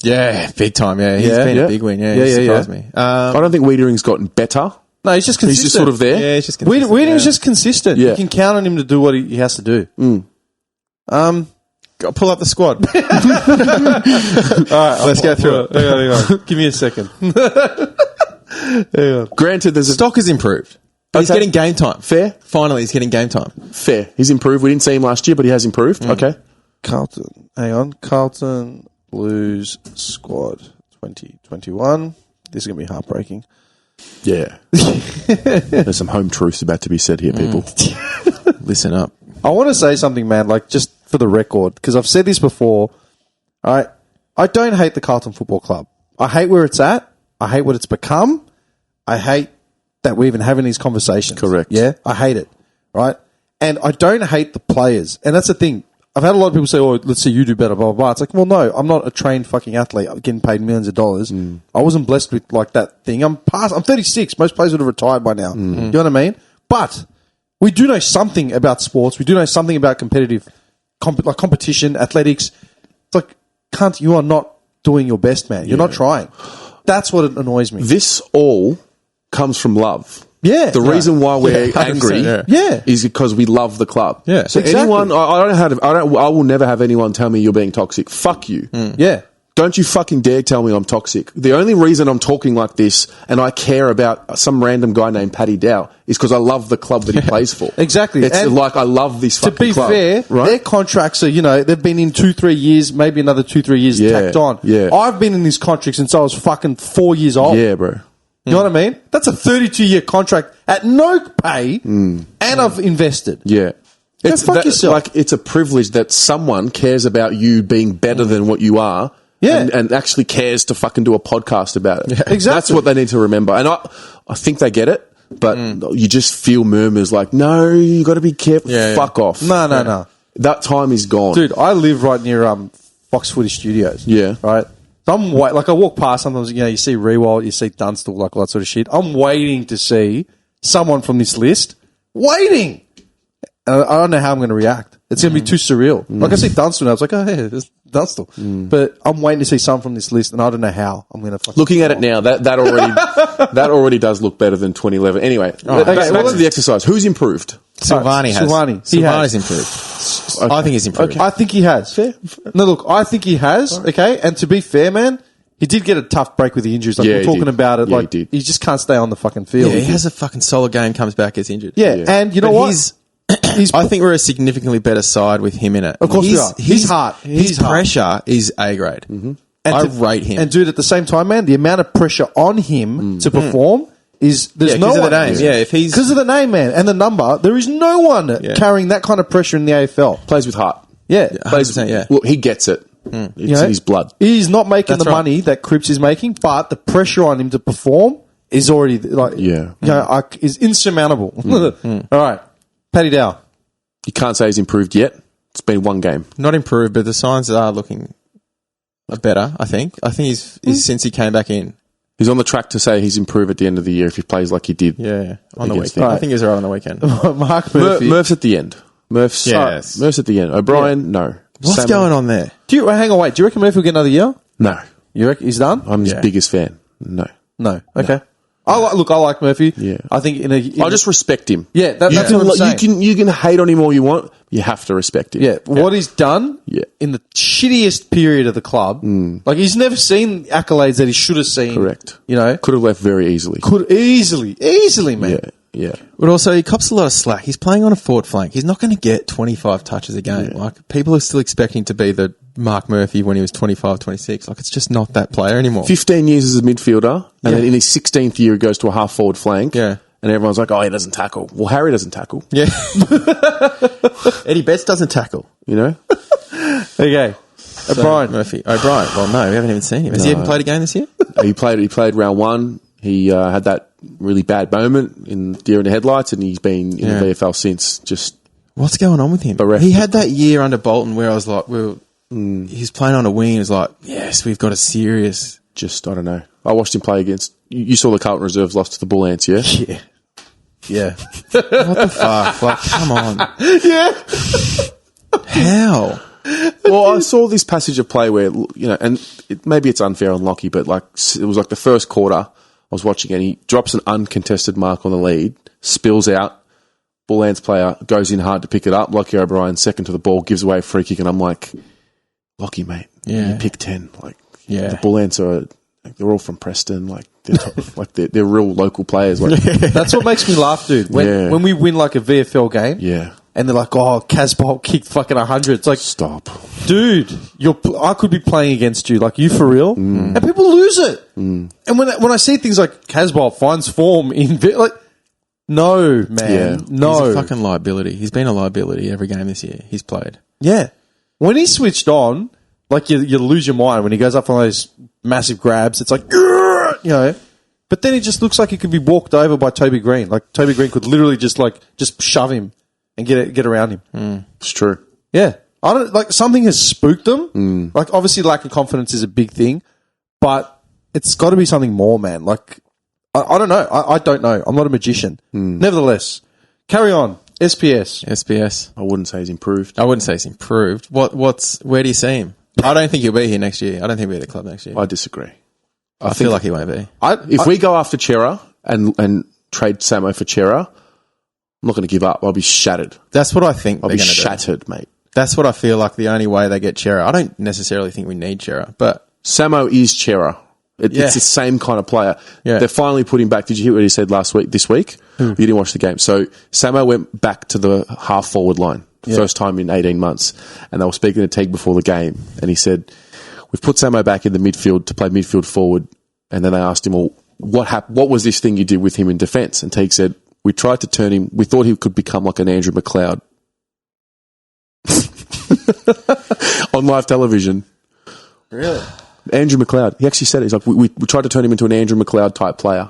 Yeah, big time. Yeah, he's been a big win. Yeah, he surprised me. I don't think Wiedering's gotten better. No, he's just consistent. He's just sort of there. Yeah, he's just consistent. Weirding's just consistent. Yeah. You can count on him to do what he has to do. Go pull up the squad. All right, Let's go through it. Hang on. Give me a second. Granted, there's a Stock has improved. But he's Okay. getting game time. Fair. Finally, he's getting game time. Fair. He's improved. We didn't see him last year, but he has improved. Okay. Carlton. Hang on. Carlton Blues squad 2021. This is going to be heartbreaking. Yeah. There's some home truths about to be said here, people. Listen up. I want to say something, man, like just for the record, because I've said this before. I don't hate the Carlton Football Club. I hate where it's at. I hate what it's become. I hate that we're even having these conversations. Correct. Yeah? I hate it. Right? And I don't hate the players. And that's the thing. I've had a lot of people say, oh, let's see you do better, blah, blah, blah. It's like, well, no, I'm not a trained fucking athlete. I'm getting paid millions of dollars. I wasn't blessed with like that thing. I'm 36. Most players would have retired by now. You know what I mean? But we do know something about sports. We do know something about competitive competition, athletics. It's like, cunt, you are not doing your best, man. You're not trying. That's what annoys me. This all comes from love. Yeah. The reason why we're 100%, angry yeah. is because we love the club. Yeah. So Exactly. anyone, I will never have anyone tell me you're being toxic. Fuck you. Yeah. Don't you fucking dare tell me I'm toxic. The only reason I'm talking like this and I care about some random guy named Paddy Dow is because I love the club that he plays for. Exactly. It's And like I love this to fucking be club. fair, right? their contracts are, they've been in 2-3 years, maybe another 2-3 years tacked on. Yeah. I've been in this contract since I was fucking 4 years old. Yeah, bro. You know what I mean? That's a 32-year contract at no pay, and I've invested. Yeah. fuck yourself. Like, it's a privilege that someone cares about you being better than what you are. Yeah. And actually cares to fucking do a podcast about it. Exactly. That's what they need to remember. And I think they get it, but you just feel murmurs like, no, you got to be careful. Yeah, Fuck off. No. That time is gone. Dude, I live right near Fox Footy Studios. Yeah. Right? So I walk past sometimes, you see Rewald, you see Dunstall, like all that sort of shit. I'm waiting to see someone from this list. Waiting! And I don't know how I'm going to react. It's going to be too surreal. Like I see Dunstall and I was like, oh, yeah, there's Dunstall. But I'm waiting to see someone from this list and I don't know how I'm going to fucking... Looking at it now, that already that already does look better than 2011. Anyway, back to the exercise. Who's improved? Silvani has. Silvani's improved. I think he's improved. I think he has. Fair. No, look, I think he has. Okay, and to be fair, man, he did get a tough break with the injuries. Like Yeah, we're he talking did. about it. Yeah, like he did. he just can't stay on the fucking field. Yeah, he has a fucking solid game, comes back, gets injured. Yeah, and you know But what? I think we're a significantly better side with him in it. Of course we are. He's hard. His He's hard. pressure is A grade. And I rate him. And dude, at the same time, man, the amount of pressure on him to perform is there's Yeah, no 'cause of one. the name. Yeah, if he's- because of the name, man, and the number, there is no one carrying that kind of pressure in the AFL. Plays with heart. Yeah, Plays, 100%, yeah. Well, he gets it. It's You know, in his blood. He's not making That's the right. money that Cripps is making, but the pressure on him to perform is already like, is insurmountable. All right, Paddy Dow. You can't say he's improved yet. It's been one game. Not improved, but the signs are looking better, I think. I think he's since he came back in. He's on the track to say he's improved at the end of the year if he plays like he did. Yeah, on the Against weekend. him. I think he was right on the weekend. Mark Murphy. Murph's at the end. Murph's Yes. at the end. O'Brien, no. What's Salmon, going on there? Hang on, wait. Do you reckon Murphy will get another year? No. You reckon he's done? I'm his biggest fan. No. No. Okay. I like Murphy. Yeah. I think I just respect him. Yeah, that's what I'm saying. You can hate on him all you want. You have to respect him. Yeah, what he's done Yeah. in the shittiest period of the club, like he's never seen accolades that he should have seen. Correct. You know, Could have left very easily. could easily, man. Yeah. But also, he cops a lot of slack. He's playing on a forward flank. He's not going to get 25 touches a game. Like, people are still expecting to be the Mark Murphy when he was 25, 26. Like, it's just not that player anymore. 15 years as a midfielder, and then in his 16th year, he goes to a half-forward flank. Yeah. And everyone's like, oh, he doesn't tackle. Well, Harry doesn't tackle. Yeah. Eddie Betts doesn't tackle. You know? Okay, O'Brien. Murphy. O'Brien. Well, no, we haven't even seen him. Has he even played a game this year? He played round one. He had that really bad moment in Deer in the Headlights, and he's been in the VFL since. Just What's going on with him? Bereft. He had that year under Bolton where I was like, he's playing on a wing. It was like, yes, we've got a serious... Just, I don't know. I watched him play against... You saw the Carlton Reserves lost to the Bull Ants, yeah? Yeah. Yeah. What the fuck? Like, come on. Yeah. How? Well, I saw this passage of play where, you know, and maybe it's unfair on Lockie, but like it was like the first quarter I was watching, and he drops an uncontested mark on the lead, spills out, Bull Ants player goes in hard to pick it up. Lockie O'Brien, second to the ball, gives away a free kick, and I'm like, Lockie, mate, you pick 10. Like, the Bull Ants are, like, they're all from Preston, like they're real local players. Like, That's what makes me laugh, dude. When we win like a VFL game, yeah. and they're like, "Oh, Casbolt kicked fucking 100." It's like, Stop, dude. I could be playing against you, like you for real, and people lose it. And when I see things like Casbolt finds form in like, no man, no, He's a fucking liability. He's been a liability every game this year he's played. yeah. When he switched on, like you lose your mind when he goes up on those massive grabs. It's like, you know. But then he just looks like he could be walked over by Toby Green. Like Toby Green could literally just shove him and get around him. it's true. Yeah. I don't like something has spooked them. Like obviously lack of confidence is a big thing, but it's got to be something more, man. Like I don't know. I don't know. I'm not a magician. Nevertheless, carry on. SPS. I wouldn't say he's improved. I wouldn't say he's improved. Where do you see him? I don't think he'll be here next year. I don't think he'll be at the club next year. I disagree. I feel like he won't be. If we go after Chera and trade Samo for Chera, I'm not going to give up. I'll be shattered. That's what I think I'll they're be going to do. shattered, mate. That's what I feel like the only way they get Chera. I don't necessarily think we need Chera, but... Samo is Chera. It's the same kind of player. Yeah. They finally put him back. Did you hear what he said this week? You didn't watch the game. So Samo went back to the half-forward line. First time in 18 months. And they were speaking to Teague before the game. And he said, we've put Samo back in the midfield to play midfield forward. And then they asked him, well, what was this thing you did with him in defence? And Teague said, we tried to turn him. We thought he could become like an Andrew McLeod. On live television. Really? Andrew McLeod. He actually said it. He's like, we tried to turn him into an Andrew McLeod type player.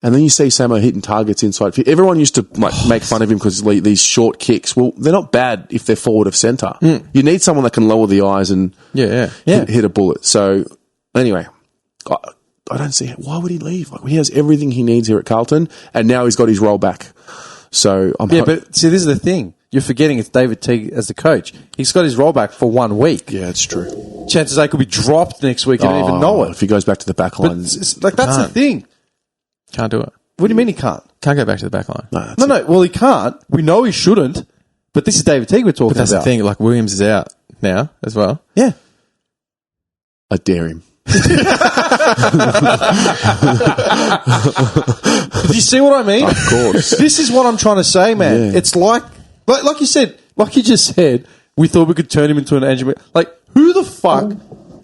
And then you see Samo hitting targets inside. Everyone used to make fun of him because these short kicks. Well, they're not bad if they're forward of centre. You need someone that can lower the eyes and hit a bullet. So, anyway, I don't see why would he leave. Like, he has everything he needs here at Carlton, and now he's got his role back. So, but see, this is the thing. You're forgetting it's David Teague as the coach. He's got his role back for 1 week. Yeah, it's true. Chances are he could be dropped next week. You don't even know it. If he goes back to the back line. But that's the thing. Can't do it. What do you mean he can't? Can't go back to the back line. No. Well, he can't. We know he shouldn't. But this is David Teague we're talking But that's about. the thing. Like, Williams is out now as well. Yeah. I dare him. Do you see what I mean? Of course. This is what I'm trying to say, man. Yeah. It's like you said, like you just said, we thought we could turn him into an Andrew. Like, who the fuck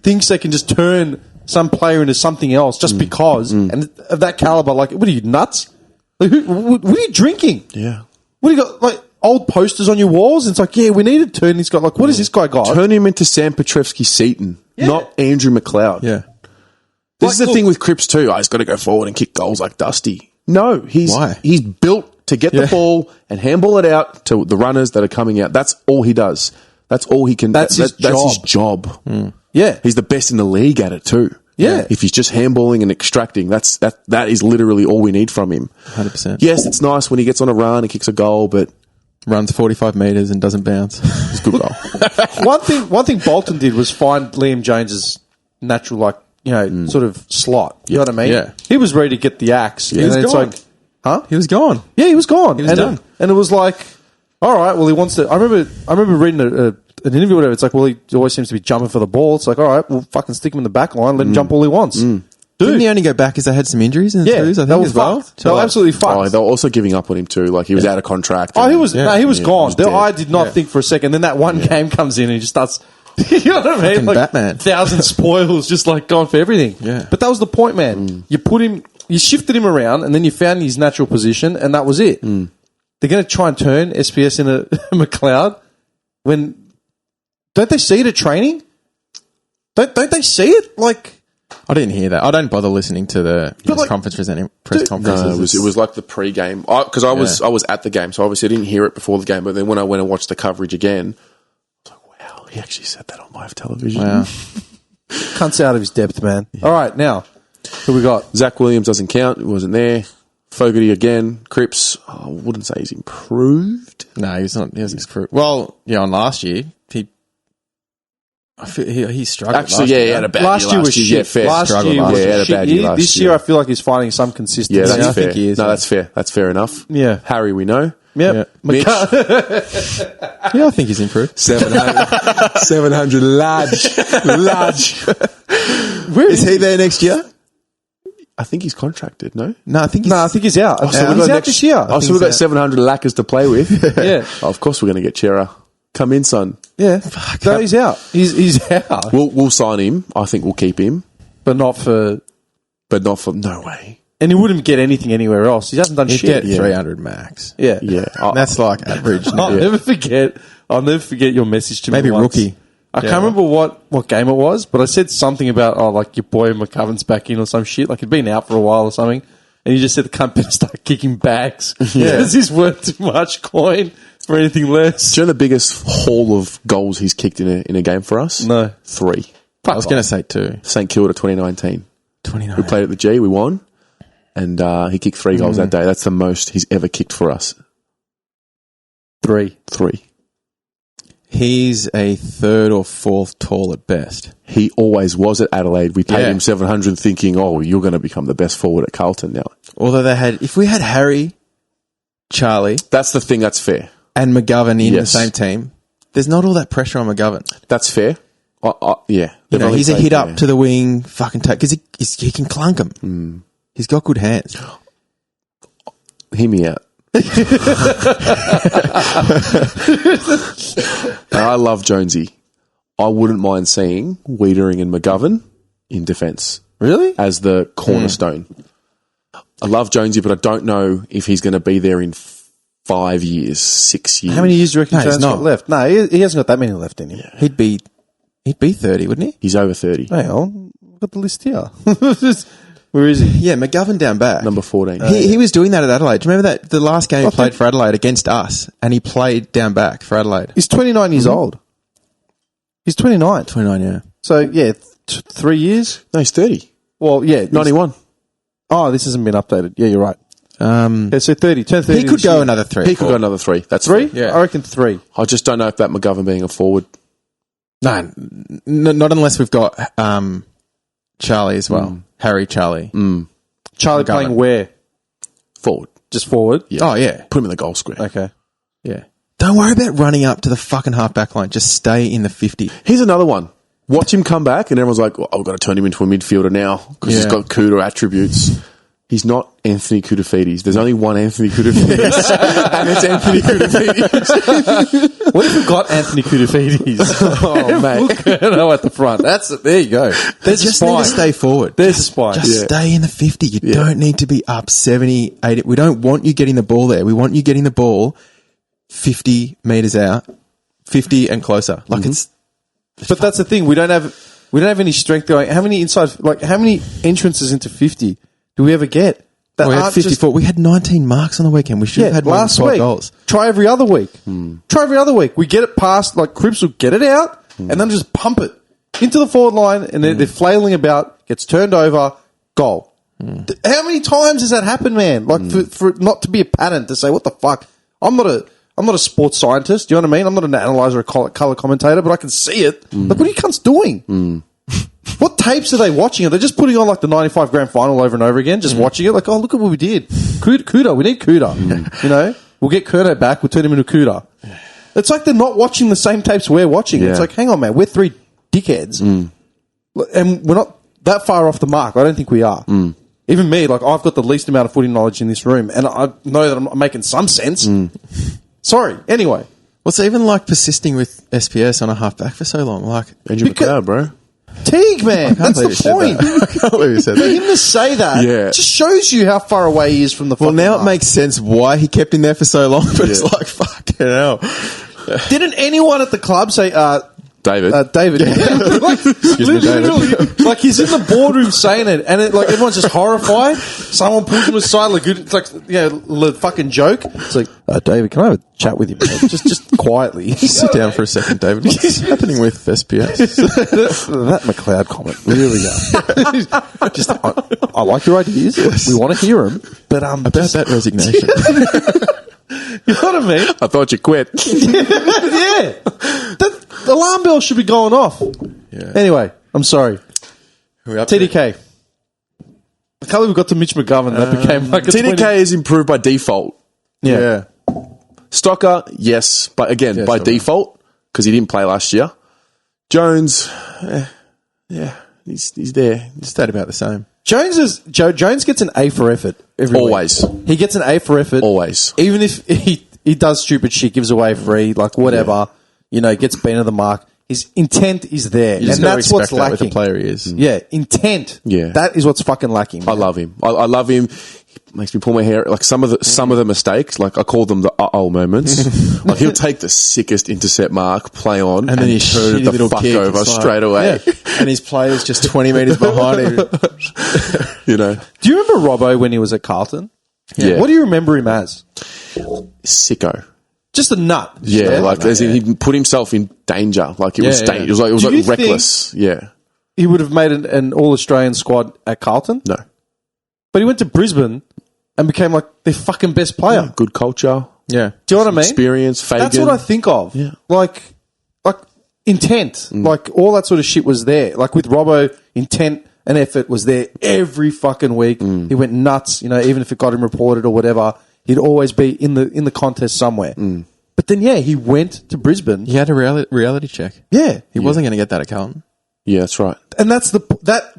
thinks they can just turn some player into something else just because and of that caliber? Like, what are you, nuts? Like, what are you drinking? Yeah. What do you got? Like old posters on your walls? And it's like, yeah, we need to turn this guy. Like, what has this guy got? Turn him into Sam Petrevsky-Seton, not Andrew McLeod. Yeah. This is the thing with Cripps too. He's got to go forward and kick goals like Dusty. No, he's built to get the ball and handball it out to the runners that are coming out. That's all he does. That's all he can. That's his job. Yeah. He's the best in the league at it too. Yeah. If he's just handballing and extracting, that is literally all we need from him. 100%. Yes, it's nice when he gets on a run and kicks a goal, but runs 45 metres and doesn't bounce. It's a good goal. One thing Bolton did was find Liam Jones's natural, sort of slot. You know what I mean? Yeah. He was ready to get the axe. He and was then it's gone. like, huh? He was gone. Yeah, he was gone. He was and done. And it was like, all right, well, he wants to. I remember reading an interview or whatever. It's like, well, he always seems to be jumping for the ball. It's like, all right, we'll fucking stick him in the back line, let him jump all he wants. Didn't he only go back because they had some injuries in the twos, I think, they were as well? fucked. They were absolutely fucked. Oh, they were also giving up on him too. Like he was out of contract. Oh, he was Yeah, gone. he was I dead. did not think for a second. Then that one game comes in and he just starts. You know what I mean? Fucking Batman. 1,000 spoils, just like going for everything. Yeah. But that was the point, man. You shifted him around, and then you found his natural position, and that was it. They're going to try and turn SPS into McLeod when don't they see it at training? Don't they see it? Like, I didn't hear that. I don't bother listening to the press conferences. No, it was like the pre-game because I was at the game, so obviously I didn't hear it before the game. But then when I went and watched the coverage again, I was like, "Wow, he actually said that on live television." Wow. cunts out of his depth, man. All right, now who we got? Zach Williams doesn't count; he wasn't there. Fogarty again. Cripps, I wouldn't say he's improved. No, he's not. He hasn't improved. Well, on last year, he struggled. Actually, last yeah, year. he had a bad Last year. year was Yeah, shit. fair. Last Struggled year last was year. He had a shit. bad year last This year. year, I feel like he's finding some consistency. Yeah, that's I fair. think he is, No, yeah. that's fair. That's fair enough. Yeah. Harry, we know. Yep. Mitch, Yeah, I think he's improved. 700 large. Where is he there next year? I think he's contracted, no? No, I think he's, No, I think he's out. So we've he's got out this year. Oh, so we've got 700 lackers to play with. Yeah. Oh, of course we're going to get Chera. Come in, son. Yeah. No, he's out. He's out. We'll sign him. I think we'll keep him. But not for... But not for... No way. And he wouldn't get anything anywhere else. He hasn't done he'd shit. get 300 max. Yeah. Yeah. That's like average. I'll never forget your message to me. Maybe once. rookie. I can't remember what game it was, but I said something about like your boy McCovern's back in or some shit. Like he'd been out for a while or something, and you just said the cunt better start kicking bags. Yeah. Because he's worth too much coin for anything less. Do you know the biggest haul of goals he's kicked in a game for us? No. 3. I was going to say 2. St Kilda 2019. 29. We played at the G, we won, and he kicked 3 goals that day. That's the most he's ever kicked for us. 3. He's a 3rd or 4th tall at best. He always was at Adelaide. We paid Yeah. him 700 thinking, oh, you're going to become the best forward at Carlton now. Although if we had Harry, Charlie, That's the thing, that's fair. and McGovern in the Yes. same team, there's not all that pressure on McGovern. That's fair. Yeah. He's a hit up to the wing, fucking take, because he can clunk him. He's got good hands. Hear me out. I love Jonesy. I wouldn't mind seeing Wiedering and McGovern in defence. Really? As the cornerstone. I love Jonesy, but I don't know if he's going to be there in 5 years, 6 years. How many years do you reckon No, he's Jones got not. left? No, he hasn't got that many left in him. He'd be 30, wouldn't he? He's over 30. Hang on. I've got the list here. Where is he? Yeah, McGovern down back. Number 14. He was doing that at Adelaide. Do you remember that the last game he played for Adelaide against us, and he played down back for Adelaide? He's 29 years old. He's 29. 29, yeah. So, yeah, 3 years? No, he's 30. Well, yeah. 91. Oh, this hasn't been updated. Yeah, you're right. Yeah, so 30. Turn 30 He could this go year. another 3. He could go another 3. That's 3? fair. Yeah. I reckon 3. I just don't know if that McGovern being a forward. No, not unless we've got Charlie as well. Harry, Charlie. Charlie McGovern. playing where? Forward. Just forward? Yeah. Oh, yeah. Put him in the goal square. Okay. Yeah. Don't worry about running up to the fucking half-back line. Just stay in the 50. Here's another one. Watch him come back, and everyone's like, I've got to turn him into a midfielder now because he's Yeah. got Kuda attributes. He's not Anthony Koutoufides. There's only one Anthony Koutoufides, and it's Anthony Koutoufides. What if we got Anthony Koutoufides? Oh, mate. no, at the front. There you go. There's Just a need to spine. stay forward. There's a spine. Just stay in the 50. You don't need to be up 70, 80. We don't want you getting the ball there. We want you getting the ball 50 metres out, 50 and closer. Like it's... But that's the thing. We don't have any strength going. How many entrances into 50 do we ever get? That we had aren't 54. We had 19 marks on the weekend. We should have had more than last 12 week. goals. Try every other week. Try every other week. We get it past, like Cripps will get it out and then just pump it into the forward line and they're flailing about, gets turned over, goal. How many times has that happened, man? Like for it not to be a pattern to say, what the fuck? I'm not a sports scientist. Do you know what I mean? I'm not an analyzer or colour commentator, but I can see it. Like, what are you cunts doing? What tapes are they watching? Are they just putting on like the 95 grand final over and over again, just watching it? Like, oh, look at what we did. Kuda, we need Kuda. You know, we'll get Kurto back. We'll turn him into Kuda. It's like they're not watching the same tapes we're watching. Yeah. It's like, hang on, man, we're three dickheads, and we're not that far off the mark. I don't think we are. Even me, like, I've got the least amount of footy knowledge in this room, and I know that I'm making some sense. Sorry. Anyway. What's even like persisting with SPS on a halfback for so long? Like, Andrew McLeod, bro. Teague, man. That's the point. I can't believe you said For that. him to say that just shows you how far away he is from the Well, fucking now mark. it makes sense why he kept him there for so long, but it's like, fucking hell. Didn't anyone at the club say, David. David. Like, me, literally, like he's in the boardroom saying it, and like everyone's just horrified. Someone pulls him aside, like it's like the fucking joke. It's like, David, can I have a chat with you, man? Just quietly. Sit down for a second, David. What's happening with SPS? That McLeod comment really. Just I like your ideas. We want to hear them, but About that resignation. you know what I mean? I thought you quit. Yeah. The alarm bell should be going off. Yeah. Anyway, I'm sorry. Who we up to? TDK. I can't believe we got to Mitch McGovern. That became like a TDK 20 is improved by default. Yeah. Stocker, yes, but again, by Stocker. default, because he didn't play last year. Jones, he's there. Stayed about the same. Jones gets an A for effort every Always. week. He gets an A for effort. Always. Even if he does stupid shit, gives away free, like whatever, gets bent of the mark. His intent is there. You just And gotta that's what's respect that with lacking. the player he is. Yeah, intent. Yeah. That is what's fucking lacking. I man. love him. I love him. He makes me pull my hair. Like some of the mistakes, like I call them the uh-oh moments. Like he'll take the sickest intercept mark, play on, And then his turn shitty the little fuck kick, over it's like- straight away. Yeah. And his player's just 20 metres behind him. You know, Do you remember Robbo when he was at Carlton? Yeah. What do you remember him as? sicko. Just a nut. Yeah, like as in he put himself in danger. Like it was, Yeah, yeah. it was like Do you think- reckless. Yeah, He would have made an All-Australian squad at Carlton, no, but he went to Brisbane and became like their fucking best player. good culture, Yeah. Do you know what I mean? experience. Fagan. That's what I think of. Yeah. Like intent. Like all that sort of shit was there. Like with Robbo, intent and effort was there every fucking week. He went nuts, even if it got him reported or whatever, he'd always be in the contest somewhere. But then he went to Brisbane. He had a reality check. Yeah. He wasn't going to get that at Carlton. Yeah, that's right. And that's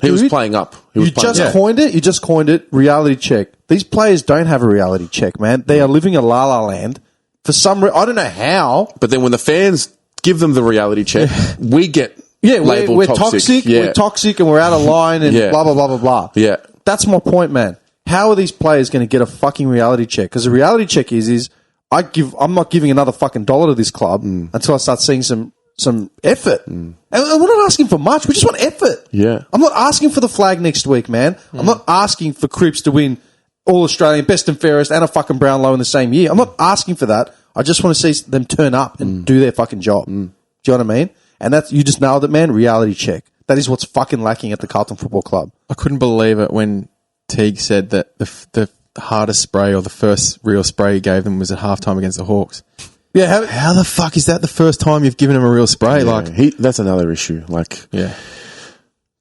He was playing up. He was You playing just up. coined it. You just coined it. Reality check. These players don't have a reality check, man. They are living a la la land for some. I don't know how. But then when the fans give them the reality check, we get labeled we're toxic. Yeah. We're toxic, and we're out of line, and Yeah. blah blah blah blah blah. Yeah. That's my point, man. How are these players going to get a fucking reality check? Because the reality check is I'm not giving another fucking dollar to this club until I start seeing some effort. And we're not asking for much. We just want effort. Yeah. I'm not asking for the flag next week, man. I'm not asking for Cripps to win All Australian, best and fairest, and a fucking Brownlow in the same year. I'm not asking for that. I just want to see them turn up and do their fucking job. Do you know what I mean? And that's, you just nailed it, man. Reality check. That is what's fucking lacking at the Carlton Football Club. I couldn't believe it when Teague said that the hardest spray or the first real spray he gave them was at halftime against the Hawks. Yeah, How the fuck is that the first time you've given him a real spray? Yeah. Like, That's another issue. Like, yeah.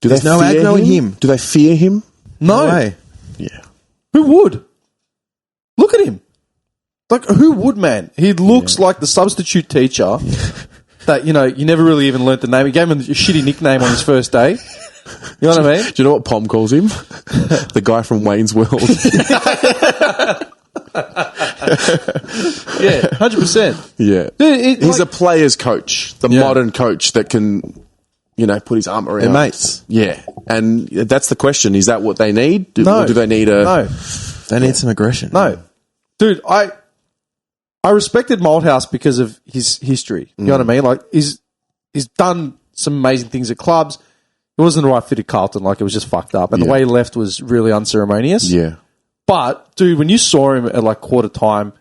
do There's they no fear aggro in him. Do they fear him? no. way. Yeah. Who would? Look at him. Like, who would, man? He looks like the substitute teacher that, you never really even learnt the name. He gave him a shitty nickname on his first day. You know what I mean? Do you know what Pom calls him? The guy from Wayne's World. Yeah, 100%. Yeah. He's a player's coach, the modern coach that can, put his arm around. They're mates. Yeah. And that's the question. Is that what they need? No. Or do they need a... No. They need some aggression. No. Dude, I respected Malthouse because of his history. You know what I mean? Like, he's done some amazing things at clubs. It wasn't the right fit at Carlton. Like, it was just fucked up. And the way he left was really unceremonious. Yeah. But, dude, when you saw him at, like, quarter time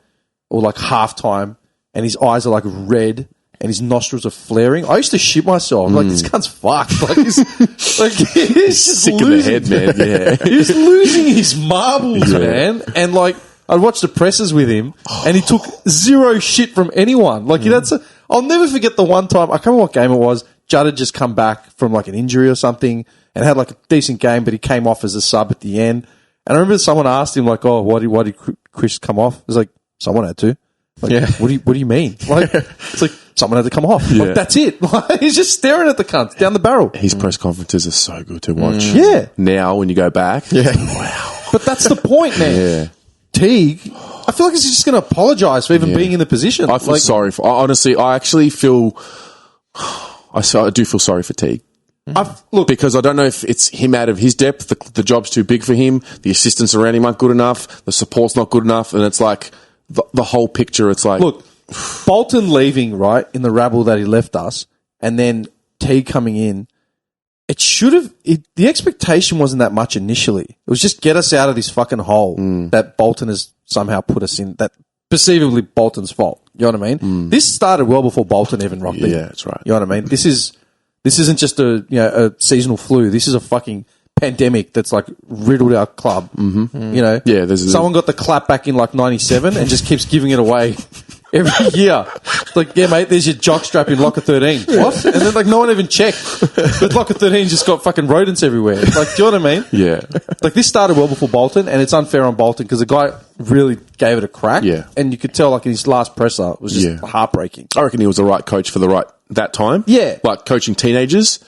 or, like, half time and his eyes are, like, red and his nostrils are flaring, I used to shit myself. Like, this cunt's fucked. Like, he's just Sick in the losing. head, man. Yeah. He's losing his marbles, man. And, like, I'd watch the presses with him, and he took zero shit from anyone. Like, I'll never forget the one time, I can't remember what game it was, Judd had just come back from, like, an injury or something, and had like a decent game, but he came off as a sub at the end. And I remember someone asked him like, "Oh, why did Chris come off?" It was like, "Someone had to." Like, Yeah. What do you mean? Like, it's like someone had to come off. Yeah. Like, that's it. Like, he's just staring at the cunt down the barrel. His press conferences are so good to watch. Yeah. Now, when you go back, But that's the point, man. yeah. Teague, I feel like he's just going to apologise for even being in the position. I feel sorry for. Honestly, I actually feel. I do feel sorry for Teague. Look, Because I don't know if it's him out of his depth. The job's too big for him. The assistants around him aren't good enough. The support's not good enough, and it's like the whole picture. It's like, look, Bolton leaving, right, in the rabble that he left us, and then Teague coming in, it should have, the expectation wasn't that much initially. It was just get us out of this fucking hole that Bolton has somehow put us in, that perceivably Bolton's fault. You know what I mean? This started well before Bolton even rocked in. Yeah, that's right. You know what I mean? This isn't just a seasonal flu. This is a fucking pandemic that's like riddled our club. Mm-hmm. You know? Yeah, someone got the clap back in like 97 and just keeps giving it away every year. It's like, yeah, mate, there's your jock strap in locker 13. What? And then like no one even checked. But locker 13 just got fucking rodents everywhere. Like, do you know what I mean? yeah, Like, this started well before Bolton, and it's unfair on Bolton because the guy really gave it a crack. Yeah. And you could tell, like, in his last presser, it was just heartbreaking. I reckon he was the right coach for that time. Yeah. Like coaching teenagers,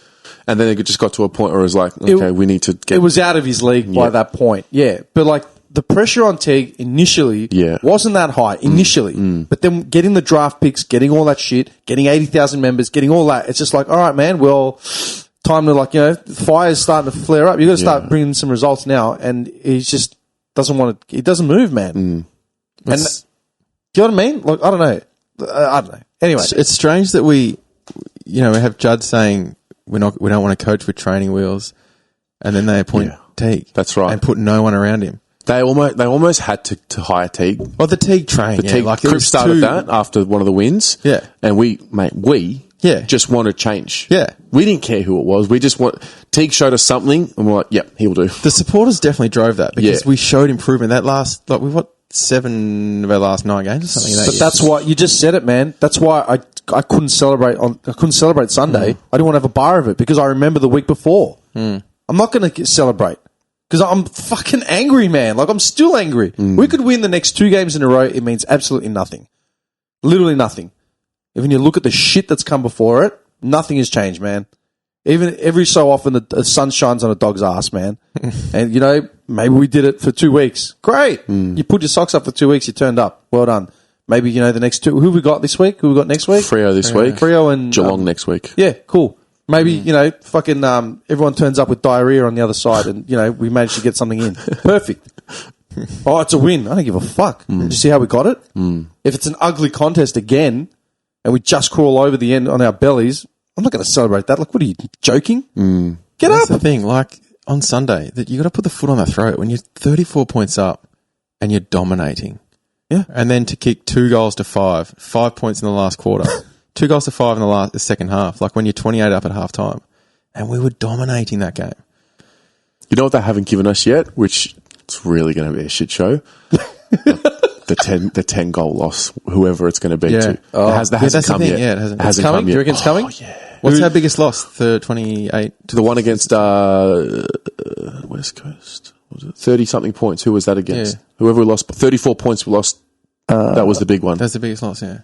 and then it just got to a point where it was like, okay, we need to get. It was out of his league by that point. Yeah. But, like, the pressure on Teague initially wasn't that high initially. But then getting the draft picks, getting all that shit, getting 80,000 members, getting all that, it's just like, all right, man, well, time to, like, the fire's starting to flare up. You've got to start bringing some results now. And he just doesn't want to, he doesn't move, man. And do you know what I mean? Like, I don't know. I don't know. Anyway. It's strange that we have Judd saying we don't want to coach with training wheels, and then they appoint Teague. That's right. And put no one around him. They almost had to hire Teague. Well, the Teague train. The Teague Crip started that after one of the wins. Yeah. And we just wanted change. Yeah. We didn't care who it was. We just Teague showed us something, and we're like, yep, he'll do. The supporters definitely drove that because we showed improvement. That last, like, we've got 7 of our last 9 games or something like that. But that's why you just said it, man. That's why I couldn't celebrate Sunday. I didn't want to have a bar of it because I remember the week before. I'm not going to celebrate because I'm fucking angry, man. Like, I'm still angry. We could win the next 2 games in a row. It means absolutely nothing. Literally nothing. When you look at the shit that's come before it, nothing has changed, man. Even every so often the sun shines on a dog's ass, man. And, maybe we did it for 2 weeks. Great. You put your socks up for 2 weeks, you turned up. Well done. Maybe, the next 2. Who we got this week? Who we got next week? Freo this week. Freo and Geelong next week. Yeah, cool. Maybe, fucking everyone turns up with diarrhea on the other side and, we managed to get something in. Perfect. Oh, it's a win. I don't give a fuck. Did you see how we got it? If it's an ugly contest again and we just crawl over the end on our bellies, I'm not going to celebrate that. Like, what are you, joking? Get That's up. the thing. Like, on Sunday, that you got to put the foot on the throat when you're 34 points up and you're dominating. Yeah. And then to kick 2 goals to 5 points in the last quarter, 2 goals to 5 in the second half, like when you're 28 up at half time. And we were dominating that game. You know what they haven't given us yet, which it's really going to be a shit show? the 10 goal loss, whoever it's going to be to. That hasn't come yet. Yeah, it hasn't. It's coming? Do you reckon it's coming? Yeah. What's our biggest loss? 28? To the one against West Coast. Was it 30-something points? Who was that against? Yeah. Whoever we lost. 34 points we lost. That was the big one. That's the biggest loss, yeah.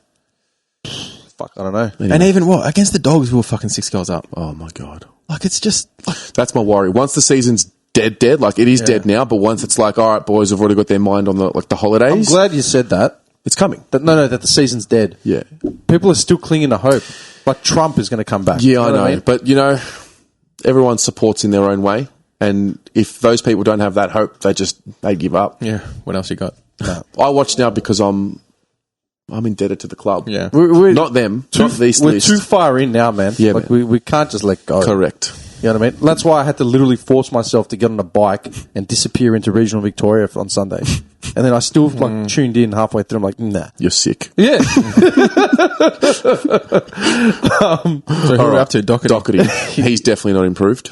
Fuck, I don't know. Anyway. And even against the Dogs, we were fucking 6 goals up. Oh, my God. Like, it's just... That's my worry. Once the season's dead, like it is dead now, but once it's like, all right, boys have already got their mind on the holidays. I'm glad you said that. It's coming. That the season's dead. Yeah. People are still clinging to hope. Like, Trump is going to come back. Yeah, You I what know. mean? But, everyone supports in their own way. And if those people don't have that hope, they give up. Yeah, what else you got? No. I watch now because I'm indebted to the club. Yeah. We're not them. Not this We're list. too far in now, man. Yeah, like, man. we can't just let go. Correct. You know what I mean? That's why I had to literally force myself to get on a bike and disappear into regional Victoria on Sunday. And then I still tuned in halfway through. I'm like, nah. You're sick. Yeah. So who are we up to? Doherty. He's definitely not improved.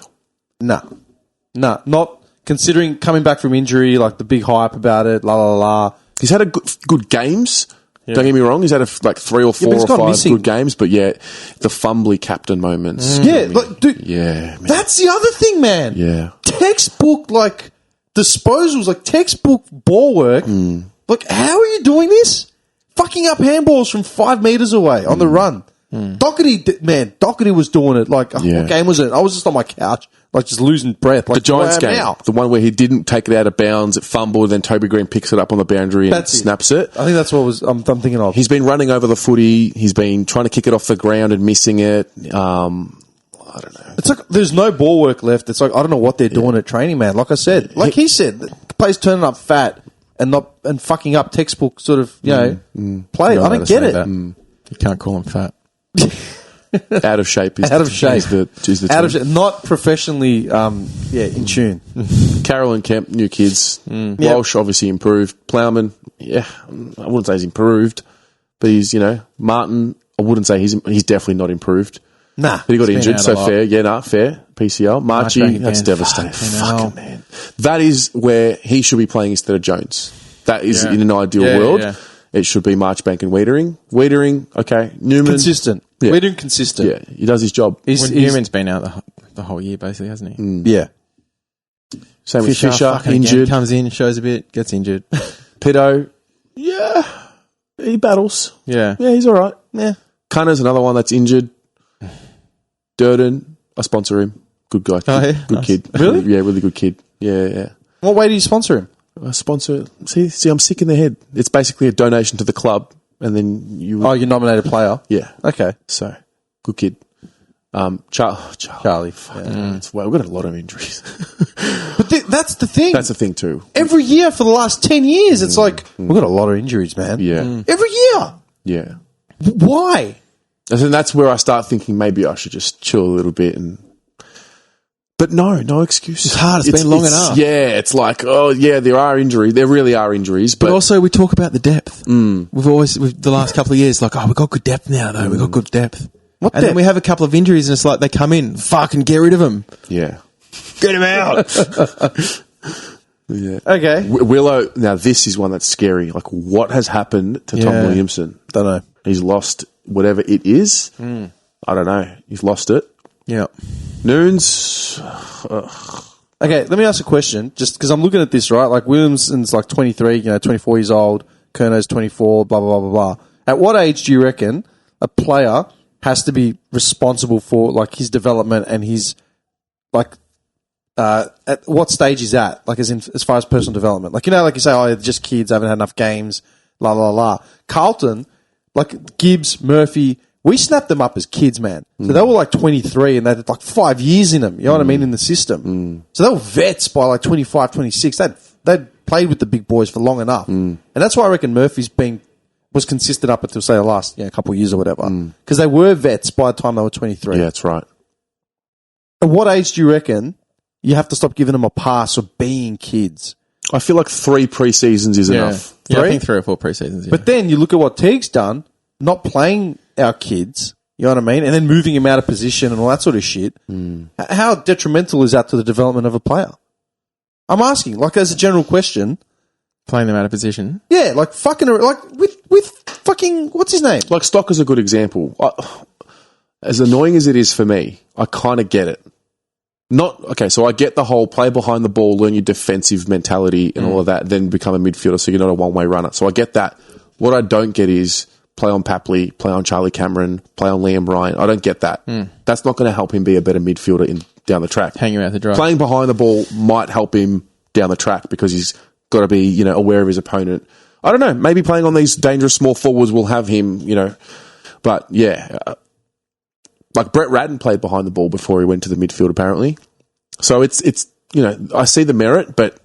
Nah, not considering coming back from injury, like the big hype about it, la la la. He's had good games, Don't get me wrong, he's had 3 or 4 but he's or gone 5 missing. good games, but yeah, the fumbly captain moments. Yeah, like, dude, Yeah, man. that's the other thing, man. Yeah. Textbook, disposals, textbook ball work. Like, how are you doing this? Fucking up handballs from 5 meters away on the run. Doherty was doing it. What game was it? I was just on my couch, just losing breath. The Giants game, Now. the one where he didn't take it out of bounds, it fumbled, then Toby Green picks it up on the boundary and snaps it. I think that's what I'm thinking of. He's been running over the footy. He's been trying to kick it off the ground and missing it. I don't know. It's like there's no ball work left. It's like I don't know what they're doing at training, man. Like I said, he said, the players turning up fat and fucking up textbook sort of play. I don't get it. You can't call him fat. Out of shape. Is Out of shape. Is the Out of term. shape. Not professionally, in tune. Carroll and Kemp, new kids. Walsh obviously improved. Plowman, I wouldn't say he's improved, but he's Martin. I wouldn't say he's definitely not improved. Nah, but he got he's injured, been so out a lot. fair. Yeah, fair. PCL. Marchie, that's again. devastating. Fucking Fucking man. That is where he should be playing instead of Jones. That is Yeah. in an ideal Yeah, world. yeah. It should be Marchbank and Wiedering. Wiedering, okay. Newman. consistent. Yeah. We're doing consistent. Yeah, he does his job. Newman's been out the whole year, basically, hasn't he? Yeah. Same with Fisher, fucking injured. again, comes in, shows a bit, gets injured. Pido, he battles. Yeah. Yeah, he's all right. Yeah. Cunner's another one that's injured. Durden, I sponsor him. Good guy. Oh, yeah? Good Nice. kid. Really? Yeah, really good kid. Yeah. What way do you sponsor him? I sponsor. See, I'm sick in the head. It's basically a donation to the club, and then you. Oh, you nominated player. Yeah. Okay. So, good kid. Charlie. Well, we've got a lot of injuries. But that's the thing. That's the thing too. Every year for the last 10 years, it's like, we've got a lot of injuries, man. Yeah. Every year. Yeah. Why? And then that's where I start thinking maybe I should just chill a little bit But no excuse. It's hard. It's been long enough. Yeah, it's like, there are injuries. There really are injuries. But But also, we talk about the depth. We've always, the last couple of years, we've got good depth now, though. We've got good depth. What And depth? then we have a couple of injuries, and it's like they come in, fucking get rid of them. yeah. Get him out. Yeah. Okay. Willow, now this is one that's scary. Like, what has happened to Tom Yeah. Williamson? Don't know. He's lost whatever it is. I don't know. He's lost it. Yeah. Noons, Okay, let me ask a question, just because I'm looking at this, right? Like, Williamson's 23, 24 years old. Kerno's 24, blah, blah, blah, blah, blah. At what age do you reckon a player has to be responsible for, his development and his, at what stage he's at? As far as personal development. You say, they're just kids, haven't had enough games, la, la, la. Carlton, Gibbs, Murphy, we snapped them up as kids, man. So they were 23 and they had 5 years in them, you know what I mean, in the system. So they were vets by 25, 26. They'd played with the big boys for long enough. And that's why I reckon Murphy's was consistent up until, say, the last couple of years or whatever. Because they were vets by the time they were 23. yeah, that's right. At what age do you reckon you have to stop giving them a pass for being kids? I feel like 3 pre-seasons is enough. Yeah, I Three? think 3 or 4 preseasons. Yeah. But then you look at what Teague's done, not playing our kids, you know what I mean? And then moving him out of position and all that sort of shit. How detrimental is that to the development of a player? I'm asking, as a general question. playing them out of position. Yeah, with fucking, what's his name? Like, Stocker's a good example. As annoying as it is for me, I kind of get it. So I get the whole play behind the ball, learn your defensive mentality and all of that, then become a midfielder so you're not a one-way runner. So I get that. What I don't get is play on Papley, play on Charlie Cameron, play on Liam Ryan. I don't get that. That's not going to help him be a better midfielder down the track. Hang him out the drive. Playing behind the ball might help him down the track because he's got to be, aware of his opponent. I don't know. Maybe playing on these dangerous small forwards will have him, But yeah, Brett Radden played behind the ball before he went to the midfield, apparently. So it's I see the merit, but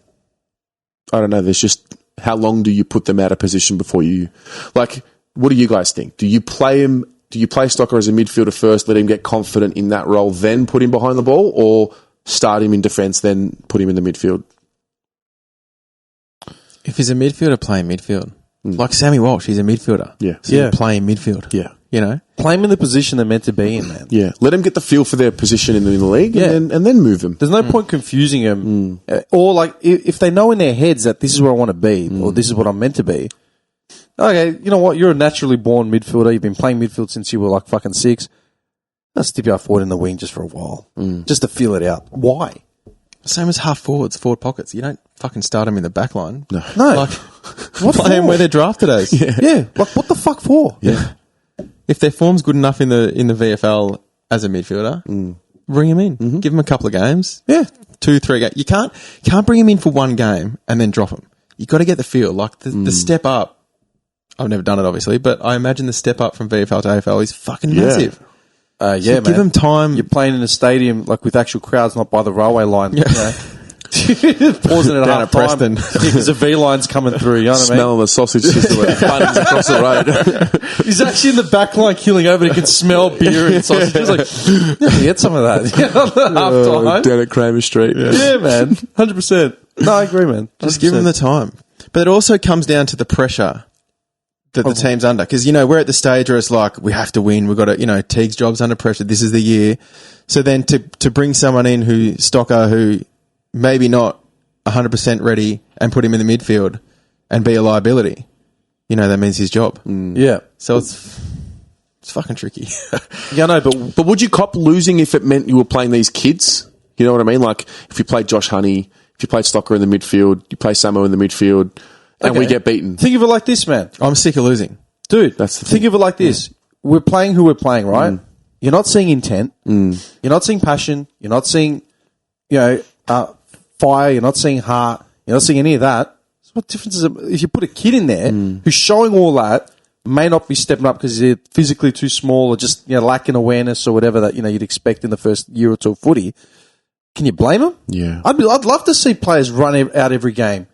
I don't know. There's just how long do you put them out of position before you what do you guys think? Do you play him? Do you play Stocker as a midfielder first, let him get confident in that role, then put him behind the ball, or start him in defence, then put him in the midfield? If he's a midfielder, play midfield. Like Sammy Walsh, he's a midfielder. Yeah. So you play midfield. Yeah. Play them in the position they're meant to be in, man. Yeah. Let them get the feel for their position in the league and then move them. There's no point confusing them. Or, if they know in their heads that this is where I want to be, or this is what I'm meant to be, Okay, you know what? You're a naturally born midfielder. You've been playing midfield since you were like fucking 6. I'll stip you out forward in the wing just for a while. Just to feel it out. Why? Same as half forwards, forward pockets. You don't fucking start them in the back line. No. Like, play them where they're drafted as. Yeah. Like, what the fuck for? Yeah. If their form's good enough in the VFL as a midfielder, bring him in. Give him a couple of games. Yeah. 2-3 games. You can't bring him in for one game and then drop him. You got to get the feel. Like the step up. I've never done it, obviously, but I imagine the step up from VFL to AFL is fucking massive. Yeah, So man. give him time. You're playing in a stadium like with actual crowds, not by the railway line. Yeah. Pausing at Down half at Preston. There's a V line's coming through. You know what I mean? Smelling the sausage sizzle at Bunnings across the road. He's actually in the back line killing over. He can smell beer and sausage. He's like, let me get some of that. Half time. Down at Kramer Street. Yeah, man. 100%. No, I agree, man. 100%. Just give him the time. But it also comes down to the pressure that the team's under. Because, you know, we're at the stage where it's like, we have to win. We've got to, you know, Teague's job's under pressure. This is the year. So then to bring someone in who maybe not 100% ready and put him in the midfield and be a liability, you know, that means his job. Yeah. So it's fucking tricky. Yeah, I know, but would you cop losing if it meant you were playing these kids? You know what I mean? Like, if you played Josh Honey, if you played Stocker in the midfield, you play Samo in the midfield, and we get beaten. Think of it like this, man. I'm sick of losing. Dude, That's the think thing. of it like this. We're playing who we're playing, right? You're not seeing intent. You're not seeing passion. You're not seeing, you know, fire. You're not seeing heart. You're not seeing any of that. So what difference is it if you put a kid in there who's showing all that, may not be stepping up because they're physically too small or just, you know, lacking awareness or whatever that, you know, you'd expect in the first year or two of footy. Can you blame them? Yeah. I'd love to see players run out every game,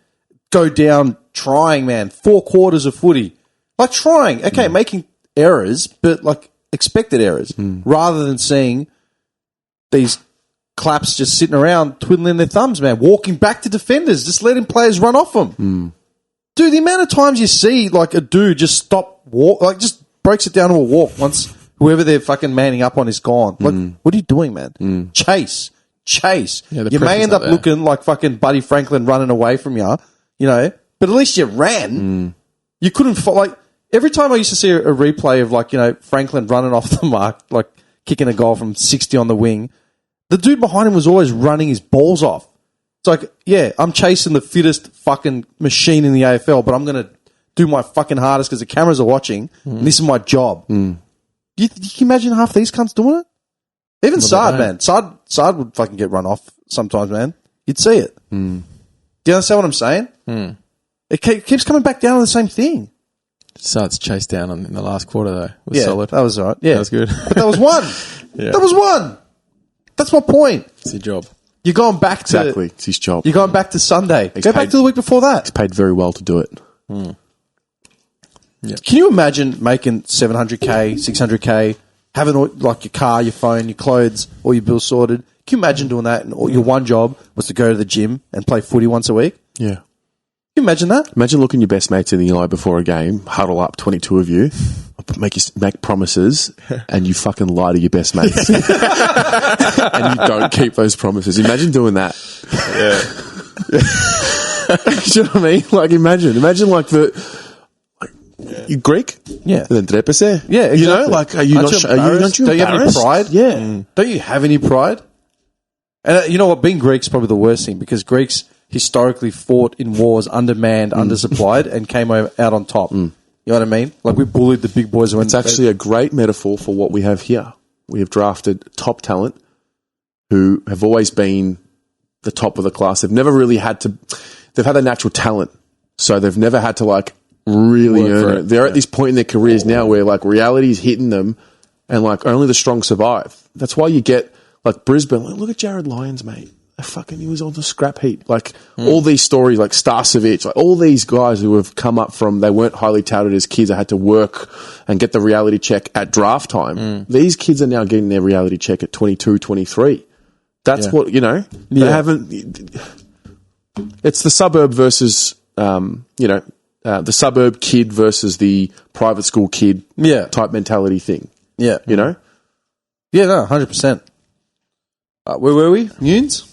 go down trying, man, 4 quarters of footy. Like trying, okay, making errors, but like expected errors, rather than seeing these claps just sitting around twiddling their thumbs, man, walking back to defenders, just letting players run off them. Dude, the amount of times you see like a dude just stop walk, like just breaks it down to a walk once whoever they're fucking manning up on is gone. Like, what are you doing, man? Chase. Yeah, the You may pressure's end not up there. looking like fucking Buddy Franklin running away from you, you know, but at least you ran. You couldn't like every time I used to see a replay of like, you know, Franklin running off the mark, like kicking a goal from 60 on the wing. The dude behind him was always running his balls off. It's like, yeah, I'm chasing the fittest fucking machine in the AFL, but I'm going to do my fucking hardest because the cameras are watching, and this is my job. You can imagine half these cunts doing it? Even Saad, man. Saad would fucking get run off sometimes, man. You'd see it. Do you understand what I'm saying? It keeps coming back down to the same thing. Saad's chased down in the last quarter, though. It was solid. That was all right. Yeah. That was good. But that was one. Yeah. That was one. That's my point. It's your job. You're going back to... Exactly. It's his job. You're going back to Sunday. He's Go back paid- to the week before that. He's paid very well to do it. Can you imagine making $700K, $600K, having all, like your car, your phone, your clothes, all your bills sorted? Can you imagine doing that and all, your one job was to go to the gym and play footy once a week? Yeah. Can you imagine that? Imagine looking your best mates in the eye before a game, huddle up, 22 of you, make promises, and you fucking lie to your best mates. And you don't keep those promises. Imagine doing that. Do you know what I mean? Like, imagine like you Greek? Yeah. Then trepese? Yeah, exactly. You know, like, are you Aren't not, you are you, embarrassed? don't you Don't you have any embarrassed? pride? Yeah. Don't you have any pride? And you know what? Being Greek's probably the worst thing because Greeks historically fought in wars undermanned, undersupplied, and came out on top. You know what I mean? Like we bullied the big boys. When It's actually a great metaphor for what we have here. We have drafted top talent who have always been the top of the class. They've never really had to, they've had a natural talent. So they've never had to like really Work for earn it. it. They're at this point in their careers now where like reality's hitting them and like only the strong survive. That's why you get like Brisbane. Like, look at Jared Lyons, mate. He was on the scrap heap. Like all these stories, like Starcevic, like all these guys who have come up from, they weren't highly touted as kids. They had to work and get the reality check at draft time. These kids are now getting their reality check at 22, 23. That's what, you know, they haven't, it's the suburb versus, the suburb kid versus the private school kid type mentality thing. Yeah. You know? Yeah, no, 100%. Where were we? Nunes?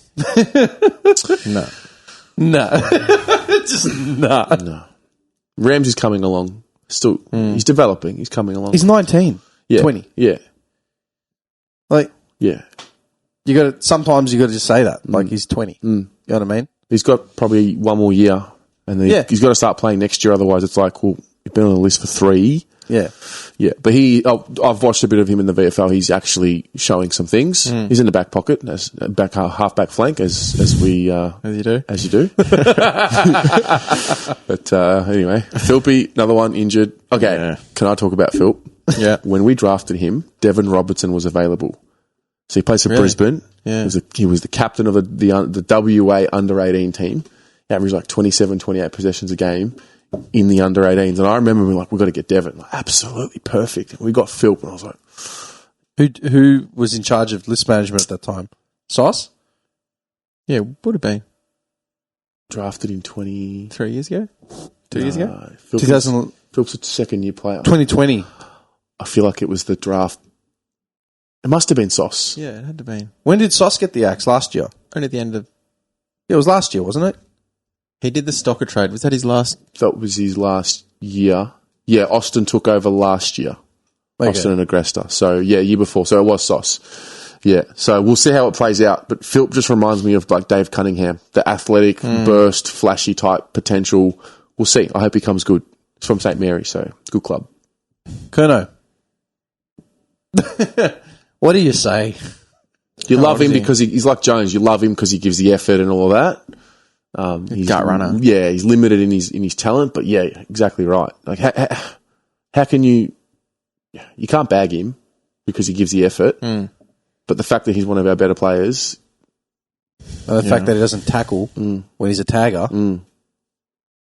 No. Just no. No. Ramsey's coming along. Still, he's developing. He's coming along. He's 19, yeah. 20. Yeah. Like, Yeah. sometimes you got to just say that. Like, he's 20. You know what I mean? He's got probably one more year, and then he's got to start playing next year. Otherwise, it's like, well, you've been on the list for 3. Yeah. Yeah, but I've watched a bit of him in the VFL. He's actually showing some things. He's in the back pocket, as half-back flank, as you do. But anyway, Philpy, another one injured. Okay, Can I talk about Philp? Yeah. When we drafted him, Devon Robertson was available. So he plays for Brisbane. Yeah. He was the captain of the WA under-18 team. He averaged like 27, 28 possessions a game in the under-18s. And I remember being like, we've got to get Devon. Like, absolutely perfect. And we got Philp, and I was like... Who was in charge of list management at that time? Sauce? Yeah, would have been. Drafted in 3 years ago? 2 years ago? Philp's a second-year player. 2020. I feel like it was the draft. It must have been Sauce. Yeah, it had to be. When did Sauce get the axe? Last year? Only at the end of... Yeah, it was last year, wasn't it? He did the Stocker trade. Was that his last... That was his last year. Yeah, Austin took over last year. Okay. Austin and Agresta. So, yeah, year before. So it was Sauce. Yeah, so we'll see how it plays out. But Philp just reminds me of like Dave Cunningham. The athletic, burst, flashy type potential. We'll see. I hope he comes good. He's from St. Mary, so good club. Kerno. What do you say? You love him because he's like Jones. You love him because he gives the effort and all of that. He's gut runner. Yeah, he's limited in his talent, but yeah, exactly right. Like, how can you can't bag him because he gives the effort, but the fact that he's one of our better players, and the fact that he doesn't tackle when he's a tagger,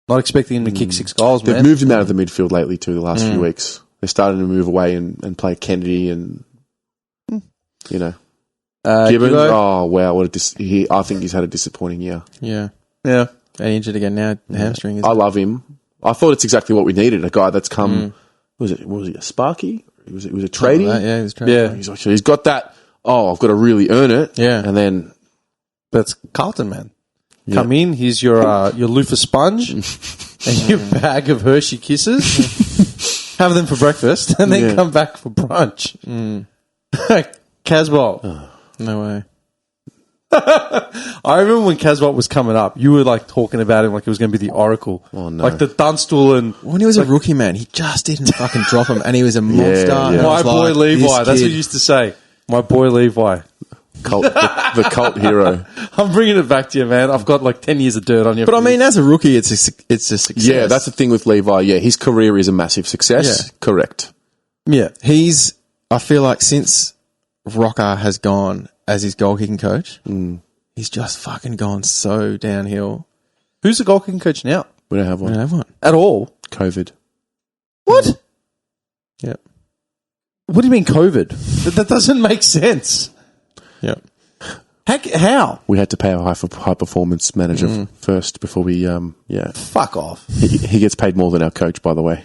not expecting him to kick 6 goals. They've man. moved him out of the midfield lately too. The last few weeks, they're starting to move away and play Kennedy and Gibbon. Gibbo? Oh wow, I think he's had a disappointing year. Yeah. Yeah. And injured again now. Hamstring. I love him. I thought it's exactly what we needed. A guy that's come. Was he a Sparky? It was a tradie. Yeah, he was tradie. Yeah. He's got that. Oh, I've got to really earn it. Yeah. And then That's Carlton, man. Come in, here's your loofah sponge and your bag of Hershey Kisses. Have them for breakfast and then come back for brunch. Casbolt. No way. I remember when Casbolt was coming up, you were like talking about him like it was going to be the Oracle. Oh, no. Like the Dunstall and... When he was a rookie, man, he just didn't fucking drop him, and he was a monster. Yeah. And I My was boy like, Levi, this that's what kid- you used to say. My boy Levi. the cult hero. I'm bringing it back to you, man. I've got like 10 years of dirt on you. But I mean, as a rookie, it's a success. Yeah, that's the thing with Levi. Yeah, his career is a massive success. Yeah. Correct. Yeah. I feel like since Rocker has gone as his goal kicking coach, he's just fucking gone so downhill. Who's the goal kicking coach now? We don't have I one. don't have one. At all? COVID. What? Yep. What do you mean COVID? That doesn't make sense. Yep. How? We had to pay a high performance manager first before we. Fuck off. He gets paid more than our coach, by the way.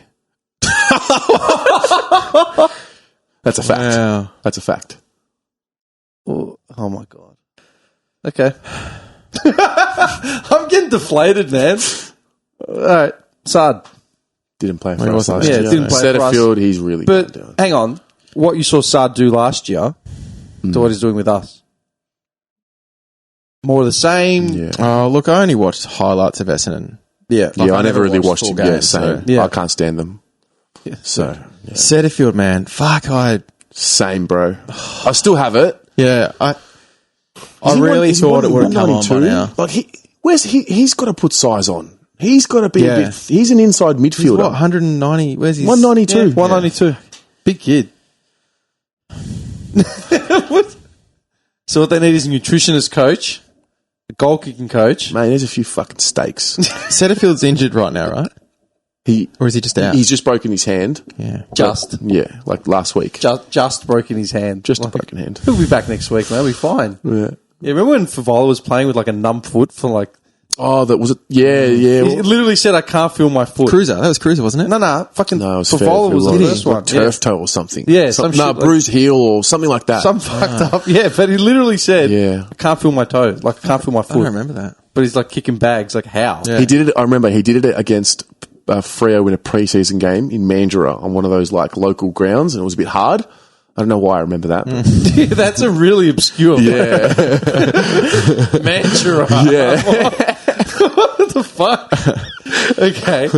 That's a fact. Wow. That's a fact. Oh my God. Okay. I'm getting deflated, man. All right. Sad. Didn't play for He us wasn't last there. year. Yeah, didn't play for us. Setterfield, he's really But gone down. hang on. What you saw Saad do last year to what he's doing with us? More of the same? Yeah. Oh, look, I only watched highlights of Essendon. Yeah. Yeah, I I never never really watched watched him. full Yeah, games, same. so- Yeah. I can't stand them. So, yeah. Setterfield, man. Fuck, Same, bro. I still have it. I Is he really is he thought it would have come on by 192? now. Like he's got to put size on. He's got to be a Yeah. bit. He's an inside He's midfielder. what, 190? Where's his... 192. 192. Big kid. What? So what they need is a nutritionist coach, a goal kicking coach. Man, there's a few fucking steaks. Setterfield's injured right now, right? Or is he just out? He's just broken his hand. Yeah. Just Like last week. broken his hand. Just a broken hand. He'll be back next week, man. He'll be fine. Yeah. Yeah, remember when Favola was playing with like a numb foot for like... Oh, that was it. Yeah. He literally said, I can't feel my foot. Cruiser. That was Cruiser, wasn't it? No. Fucking No, it was Favola was the Fairfield. first one. Like turf toe or something. Yeah, some shit like- bruised heel or something like that. Some fucked up. Yeah, but he literally said, Yeah. I can't feel my toe. Like, I can't feel my I don't foot. remember that. But he's like kicking bags. Like, how? Yeah. He did it. I remember he did it against Freo in a pre-season game in Mandurah on one of those like local grounds, and it was a bit hard. I don't know why I remember that. But Yeah, that's a really obscure. yeah, Manchester. yeah. What the fuck? Okay.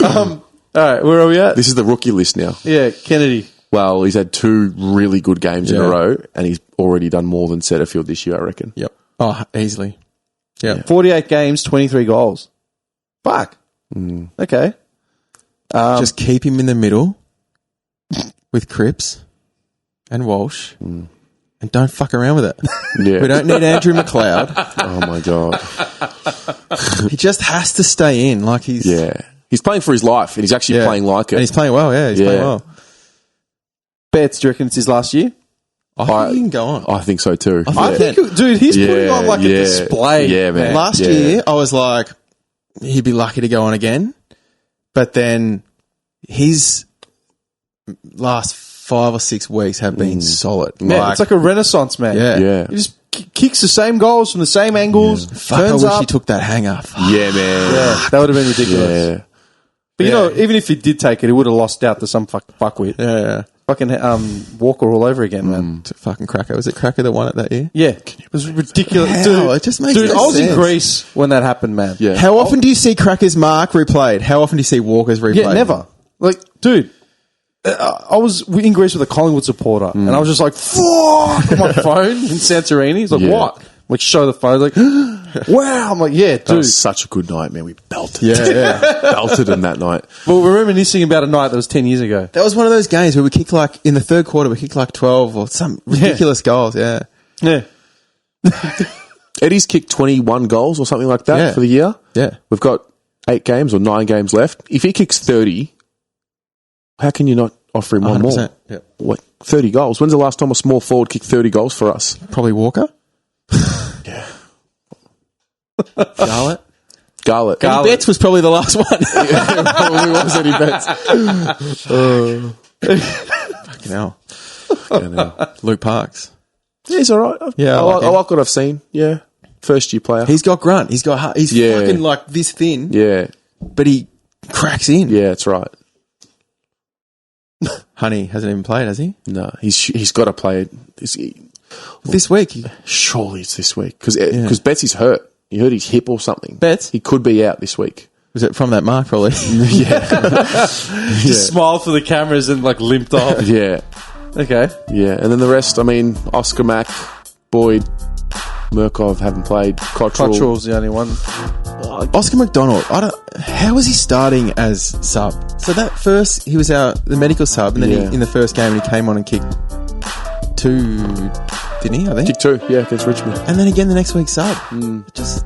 All right, where are we at? This is the rookie list now. Yeah, Kennedy. Well, he's had 2 really good games in Yeah. a row, and he's already done more than Setterfield this year, I reckon. Yep. Oh, easily. Yeah. 48 games, 23 goals. Fuck. Okay. Just keep him in the middle with Cripps and Walsh, and don't fuck around with it. Yeah. We don't need Andrew McLeod. Oh my god. He just has to stay in. Like he's He's playing for his life, and he's actually playing like it. and he's playing well. Yeah, he's playing well. Betts, do you reckon it's his last year? I think he can go on. I think so too. I think, dude, he's putting on like a display. Yeah, man. Last year, I was like, he'd be lucky to go on again. But then his last 5 or 6 weeks have been solid. Yeah, it's like a renaissance man. Yeah. Yeah. He just kicks the same goals from the same angles. Fuck, I Turns wish up. he took that hanger. Yeah, man. Yeah, that would have been ridiculous. Yeah. But you know, even if he did take it, he would have lost out to some fuckwit. Yeah. Fucking Walker all over again, man. It's a fucking Cracker. Was it Cracker that won it that year? Yeah, it was ridiculous. How? Dude, It just makes dude, no I was in sense. Greece when that happened, man. Yeah. How often do you see Cracker's mark replayed? How often do you see Walker's replayed? Yeah, never. Like, dude, I was in Greece with a Collingwood supporter, and I was just like, fuck, on my phone in Santorini. He's like, Yeah. what? Like, show the phone. Like, wow. I'm like, yeah, That dude. was such a good night, man. We belted. Yeah. belted him that night. Well, we're reminiscing about a night that was 10 years ago. That was one of those games where we kicked like, in the third quarter, we kicked like 12 or some ridiculous goals. Yeah. Yeah. Eddie's kicked 21 goals or something like that Yeah. for the year. Yeah. We've got 8 games or 9 games left. If he kicks 30, how can you not offer him one more? 100%. Yeah. What, 30 goals? When's the last time a small forward kicked 30 goals for us? Probably Walker. Garlett. Garlett. Eddie Betts was probably the last one. Probably was Eddie Betts. Fucking hell. Yeah, Luke Parks. he's all right. Yeah, I I like like, him. I like what I've seen. Yeah. First year player. He's got grunt. He's got heart. He's Yeah. fucking like this thin, Yeah. but he cracks in. Yeah, that's right. Honey hasn't even played, has he? No, he's got to play it. This week. Surely it's this week because Betsy's hurt. He hurt his hip or something. Betts? He could be out this week. Was it from that mark, probably? Just smiled for the cameras and like limped off. Yeah, Okay. yeah. And then the rest, I mean, Oscar Mack, Boyd, Murkov haven't played. Cottrell's the only one. Oscar McDonald. How was he starting as sub? So that first, he was the medical sub, and then Yeah. in the first game, he came on and kicked 2, didn't he? I think. Kick 2, yeah, against Richmond. And then again the next week sub. Just